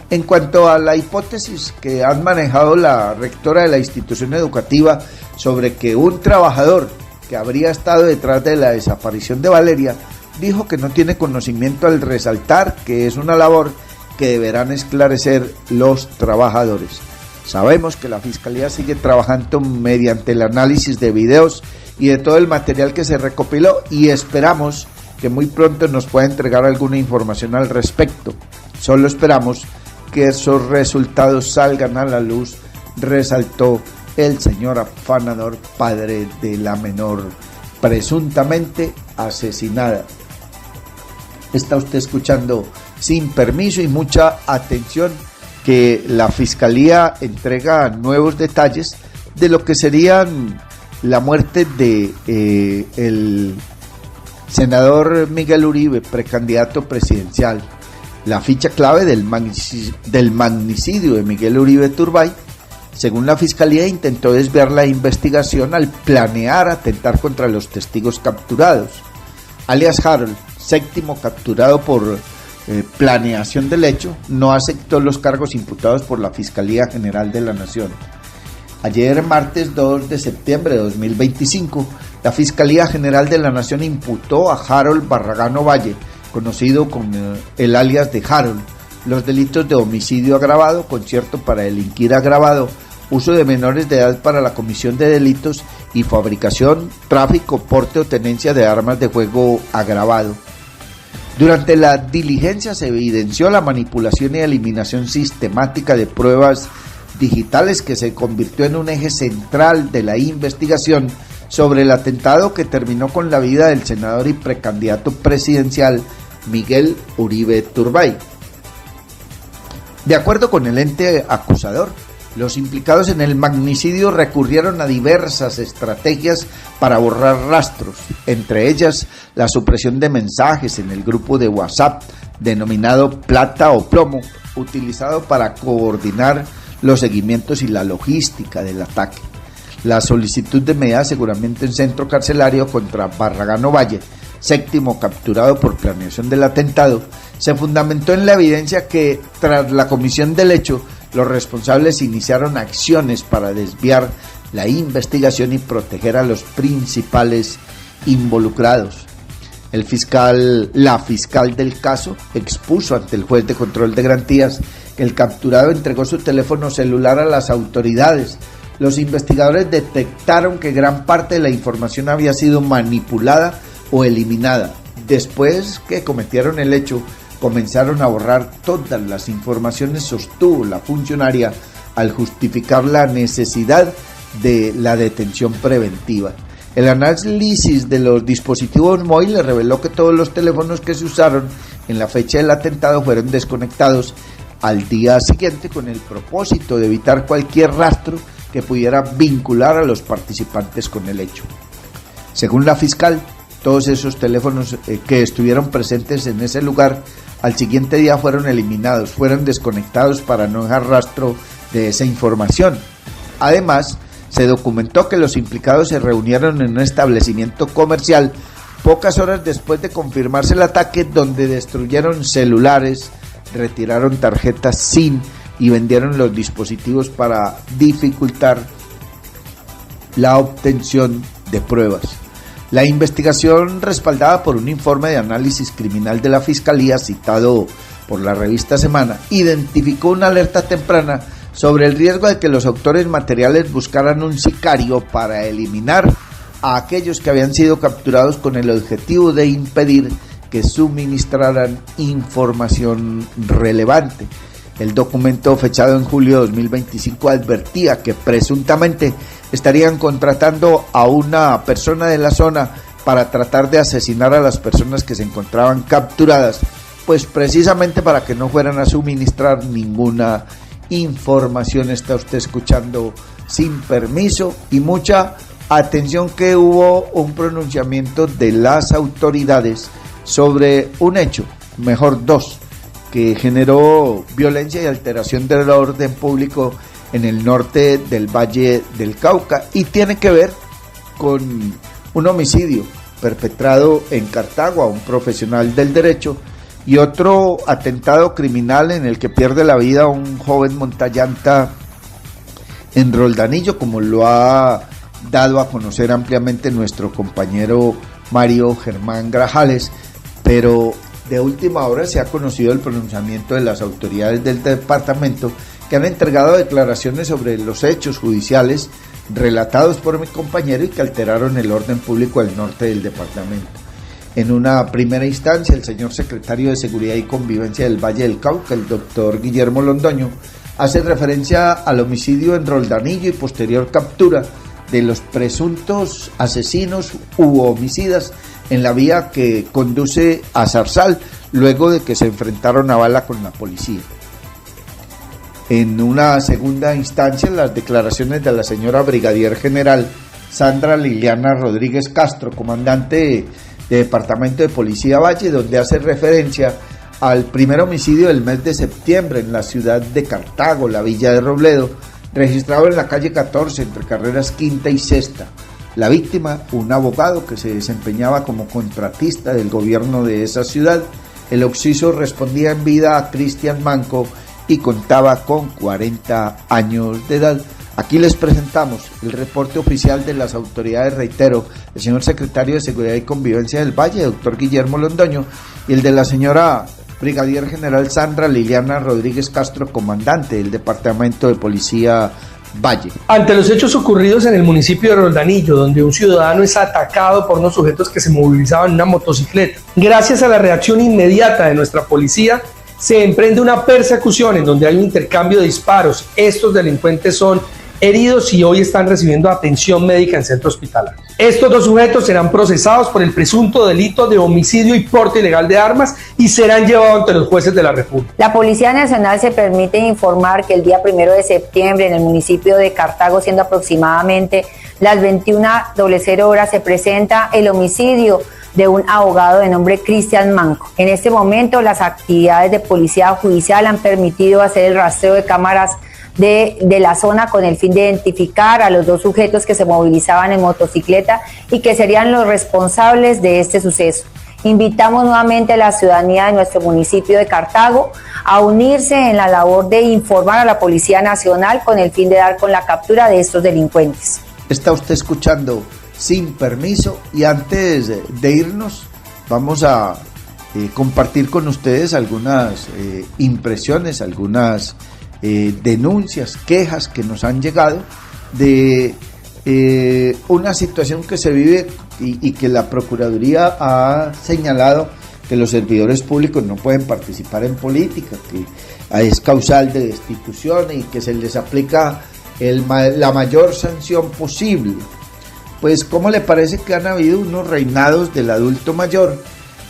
En cuanto a la hipótesis que han manejado la rectora de la institución educativa sobre que un trabajador que habría estado detrás de la desaparición de Valeria dijo que no tiene conocimiento, al resaltar que es una labor que deberán esclarecer los trabajadores. Sabemos que la Fiscalía sigue trabajando mediante el análisis de videos y de todo el material que se recopiló y esperamos que muy pronto nos pueda entregar alguna información al respecto. Solo esperamos que esos resultados salgan a la luz, resaltó el señor afanador, padre de la menor presuntamente asesinada. Está usted escuchando Sin Permiso y mucha atención, que la Fiscalía entrega nuevos detalles de lo que serían la muerte de el senador Miguel Uribe, precandidato presidencial. La ficha clave del magnicidio de Miguel Uribe Turbay, según la Fiscalía, intentó desviar la investigación al planear atentar contra los testigos capturados. Alias Harold, séptimo capturado por planeación del hecho, no aceptó los cargos imputados por la Fiscalía General de la Nación. Ayer, martes 2 de septiembre de 2025, la Fiscalía General de la Nación imputó a Harold Barragán Ovalle, conocido con el alias de Harold, los delitos de homicidio agravado, concierto para delinquir agravado, uso de menores de edad para la comisión de delitos y fabricación, tráfico, porte o tenencia de armas de fuego agravado. Durante la diligencia se evidenció la manipulación y eliminación sistemática de pruebas digitales que se convirtió en un eje central de la investigación sobre el atentado que terminó con la vida del senador y precandidato presidencial Miguel Uribe Turbay. De acuerdo con el ente acusador, los implicados en el magnicidio recurrieron a diversas estrategias para borrar rastros, entre ellas la supresión de mensajes en el grupo de WhatsApp denominado Plata o Plomo, utilizado para coordinar los seguimientos y la logística del ataque. La solicitud de medida de aseguramiento en centro carcelario contra Barragán Ovalle, séptimo capturado por planeación del atentado, se fundamentó en la evidencia que, tras la comisión del hecho, los responsables iniciaron acciones para desviar la investigación y proteger a los principales involucrados. La fiscal del caso expuso ante el juez de control de garantías que el capturado entregó su teléfono celular a las autoridades. Los investigadores detectaron que gran parte de la información había sido manipulada o eliminada. Después que cometieron el hecho, comenzaron a borrar todas las informaciones, sostuvo la funcionaria al justificar la necesidad de la detención preventiva. El análisis de los dispositivos móviles reveló que todos los teléfonos que se usaron en la fecha del atentado fueron desconectados al día siguiente con el propósito de evitar cualquier rastro que pudiera vincular a los participantes con el hecho. Según la fiscal, todos esos teléfonos que estuvieron presentes en ese lugar al siguiente día fueron eliminados, fueron desconectados para no dejar rastro de esa información. Además, se documentó que los implicados se reunieron en un establecimiento comercial pocas horas después de confirmarse el ataque, donde destruyeron celulares, retiraron tarjetas SIM y vendieron los dispositivos para dificultar la obtención de pruebas. La investigación, respaldada por un informe de análisis criminal de la Fiscalía citado por la revista Semana, identificó una alerta temprana sobre el riesgo de que los autores materiales buscaran un sicario para eliminar a aquellos que habían sido capturados con el objetivo de impedir que suministraran información relevante. El documento fechado en julio de 2025 advertía que presuntamente estarían contratando a una persona de la zona para tratar de asesinar a las personas que se encontraban capturadas, pues precisamente para que no fueran a suministrar ninguna información. Está usted escuchando Sin Permiso, y mucha atención que hubo un pronunciamiento de las autoridades sobre un hecho, mejor dos, que generó violencia y alteración del orden público en el norte del Valle del Cauca, y tiene que ver con un homicidio perpetrado en Cartago a un profesional del derecho y otro atentado criminal en el que pierde la vida un joven montallanta en Roldanillo, como lo ha dado a conocer ampliamente nuestro compañero Mario Germán Grajales. Pero de última hora se ha conocido el pronunciamiento de las autoridades del departamento, que han entregado declaraciones sobre los hechos judiciales relatados por mi compañero y que alteraron el orden público del norte del departamento. En una primera instancia, el señor secretario de Seguridad y Convivencia del Valle del Cauca, el doctor Guillermo Londoño, hace referencia al homicidio en Roldanillo y posterior captura de los presuntos asesinos u homicidas en la vía que conduce a Zarzal, luego de que se enfrentaron a bala con la policía. En una segunda instancia, las declaraciones de la señora Brigadier General Sandra Liliana Rodríguez Castro, comandante de Departamento de Policía Valle, donde hace referencia al primer homicidio del mes de septiembre en la ciudad de Cartago, la villa de Robledo, registrado en la calle 14 entre carreras quinta y sexta. La víctima, un abogado que se desempeñaba como contratista del gobierno de esa ciudad. El occiso respondía en vida a Cristian Manco y contaba con 40 años de edad. Aquí les presentamos el reporte oficial de las autoridades, reitero, el señor secretario de Seguridad y Convivencia del Valle, doctor Guillermo Londoño, y el de la señora Brigadier General Sandra Liliana Rodríguez Castro, comandante del Departamento de Policía Valle. Ante los hechos ocurridos en el municipio de Roldanillo, donde un ciudadano es atacado por unos sujetos que se movilizaban en una motocicleta, gracias a la reacción inmediata de nuestra policía, se emprende una persecución en donde hay un intercambio de disparos. Estos delincuentes son heridos y hoy están recibiendo atención médica en centro hospitalario. Estos dos sujetos serán procesados por el presunto delito de homicidio y porte ilegal de armas y serán llevados ante los jueces de la República. La Policía Nacional se permite informar que el día 1 de septiembre en el municipio de Cartago, siendo aproximadamente las 21:00 horas, se presenta el homicidio de un abogado de nombre Cristian Manco. En este momento las actividades de policía judicial han permitido hacer el rastreo de cámaras de la zona con el fin de identificar a los dos sujetos que se movilizaban en motocicleta y que serían los responsables de este suceso. Invitamos nuevamente a la ciudadanía de nuestro municipio de Cartago a unirse en la labor de informar a la Policía Nacional con el fin de dar con la captura de estos delincuentes. Está usted escuchando Sin Permiso, y antes de irnos vamos a compartir con ustedes algunas impresiones, algunas denuncias, quejas que nos han llegado de una situación que se vive y que la Procuraduría ha señalado que los servidores públicos no pueden participar en política, que es causal de destitución y que se les aplica la mayor sanción posible. Pues, ¿cómo le parece que han habido unos reinados del adulto mayor?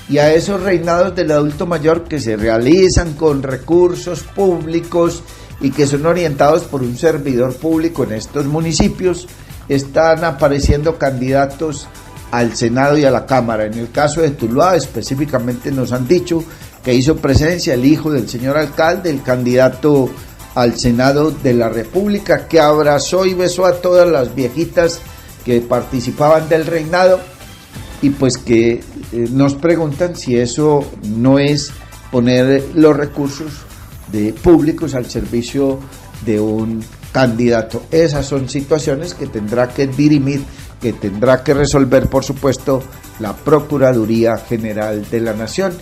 Y a esos reinados del adulto mayor que se realizan con recursos públicos y que son orientados por un servidor público en estos municipios, están apareciendo candidatos al Senado y a la Cámara. En el caso de Tuluá, específicamente nos han dicho que hizo presencia el hijo del señor alcalde, el candidato al Senado de la República, que abrazó y besó a todas las viejitas que participaban del reinado, y pues que nos preguntan si eso no es poner los recursos públicos al servicio de un candidato. Esas son situaciones que tendrá que dirimir, que tendrá que resolver, por supuesto, la Procuraduría General de la Nación.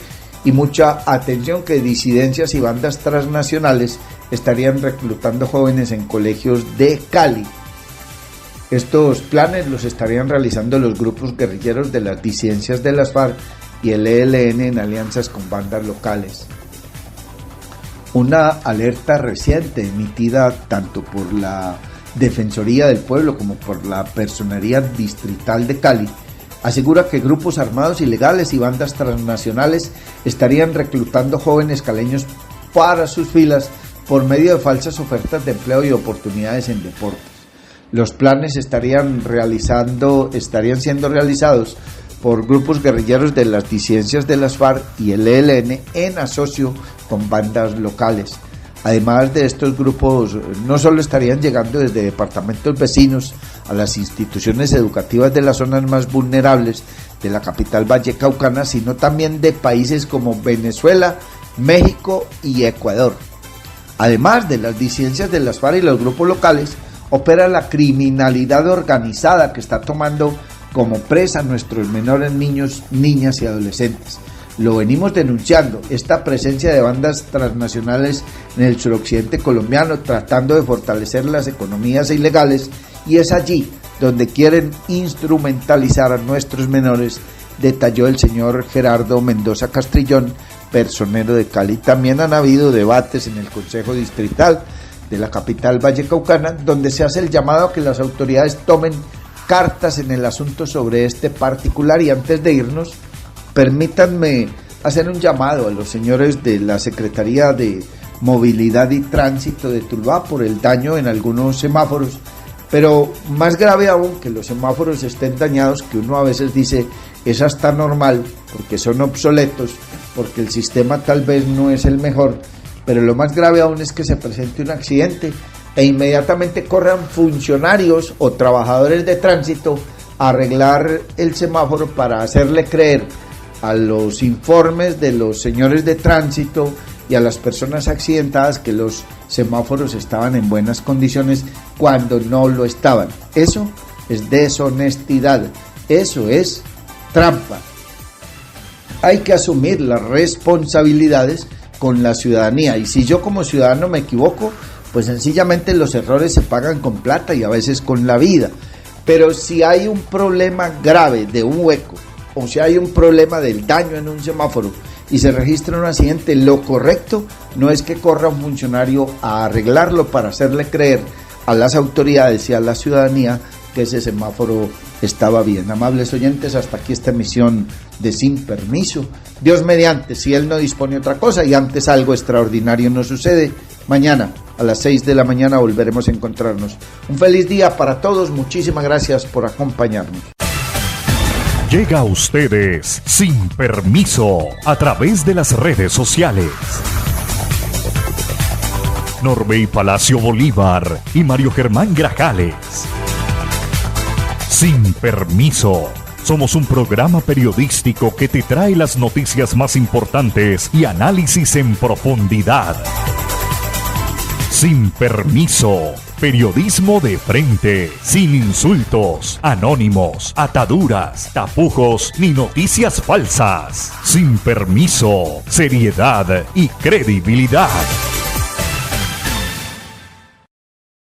Y mucha atención, que disidencias y bandas transnacionales estarían reclutando jóvenes en colegios de Cali. Estos planes los estarían realizando los grupos guerrilleros de las disidencias de las FARC y el ELN en alianzas con bandas locales. Una alerta reciente emitida tanto por la Defensoría del Pueblo como por la Personería Distrital de Cali asegura que grupos armados ilegales y bandas transnacionales estarían reclutando jóvenes caleños para sus filas por medio de falsas ofertas de empleo y oportunidades en deportes. Los planes estarían siendo realizados por grupos guerrilleros de las disidencias de las FARC y el ELN en asocio con bandas locales. Además de estos grupos, no solo estarían llegando desde departamentos vecinos a las instituciones educativas de las zonas más vulnerables de la capital vallecaucana, sino también de países como Venezuela, México y Ecuador. Además de las disidencias de las FARC y los grupos locales, opera la criminalidad organizada que está tomando como presa a nuestros menores niños, niñas y adolescentes. Lo venimos denunciando, esta presencia de bandas transnacionales en el suroccidente colombiano tratando de fortalecer las economías ilegales, y es allí donde quieren instrumentalizar a nuestros menores, detalló el señor Gerardo Mendoza Castrillón, personero de Cali. También han habido debates en el Consejo Distrital de la capital vallecaucana, donde se hace el llamado a que las autoridades tomen cartas en el asunto sobre este particular. Y antes de irnos, permítanme hacer un llamado a los señores de la Secretaría de Movilidad y Tránsito de Tuluá por el daño en algunos semáforos, pero más grave aún que los semáforos estén dañados, que uno a veces dice es hasta normal porque son obsoletos, porque el sistema tal vez no es el mejor, pero lo más grave aún es que se presente un accidente e inmediatamente corran funcionarios o trabajadores de tránsito a arreglar el semáforo para hacerle creer a los informes de los señores de tránsito y a las personas accidentadas que los semáforos estaban en buenas condiciones cuando no lo estaban. Eso es deshonestidad, eso es trampa. Hay que asumir las responsabilidades con la ciudadanía, y si yo como ciudadano me equivoco, pues sencillamente los errores se pagan con plata y a veces con la vida. Pero si hay un problema grave de un hueco, o si hay un problema del daño en un semáforo y se registra un accidente, lo correcto no es que corra un funcionario a arreglarlo para hacerle creer a las autoridades y a la ciudadanía que ese semáforo estaba bien. Amables oyentes, hasta aquí esta emisión de Sin Permiso. Dios mediante, si Él no dispone otra cosa y antes algo extraordinario nos sucede, mañana a las 6 de la mañana volveremos a encontrarnos. Un feliz día para todos, muchísimas gracias por acompañarnos. Llega a ustedes Sin Permiso a través de las redes sociales. Norbey Palacio Bolívar y Mario Germán Grajales. Sin Permiso. Somos un programa periodístico que te trae las noticias más importantes y análisis en profundidad. Sin Permiso. Periodismo de frente, sin insultos, anónimos, ataduras, tapujos ni noticias falsas. Sin Permiso, seriedad y credibilidad.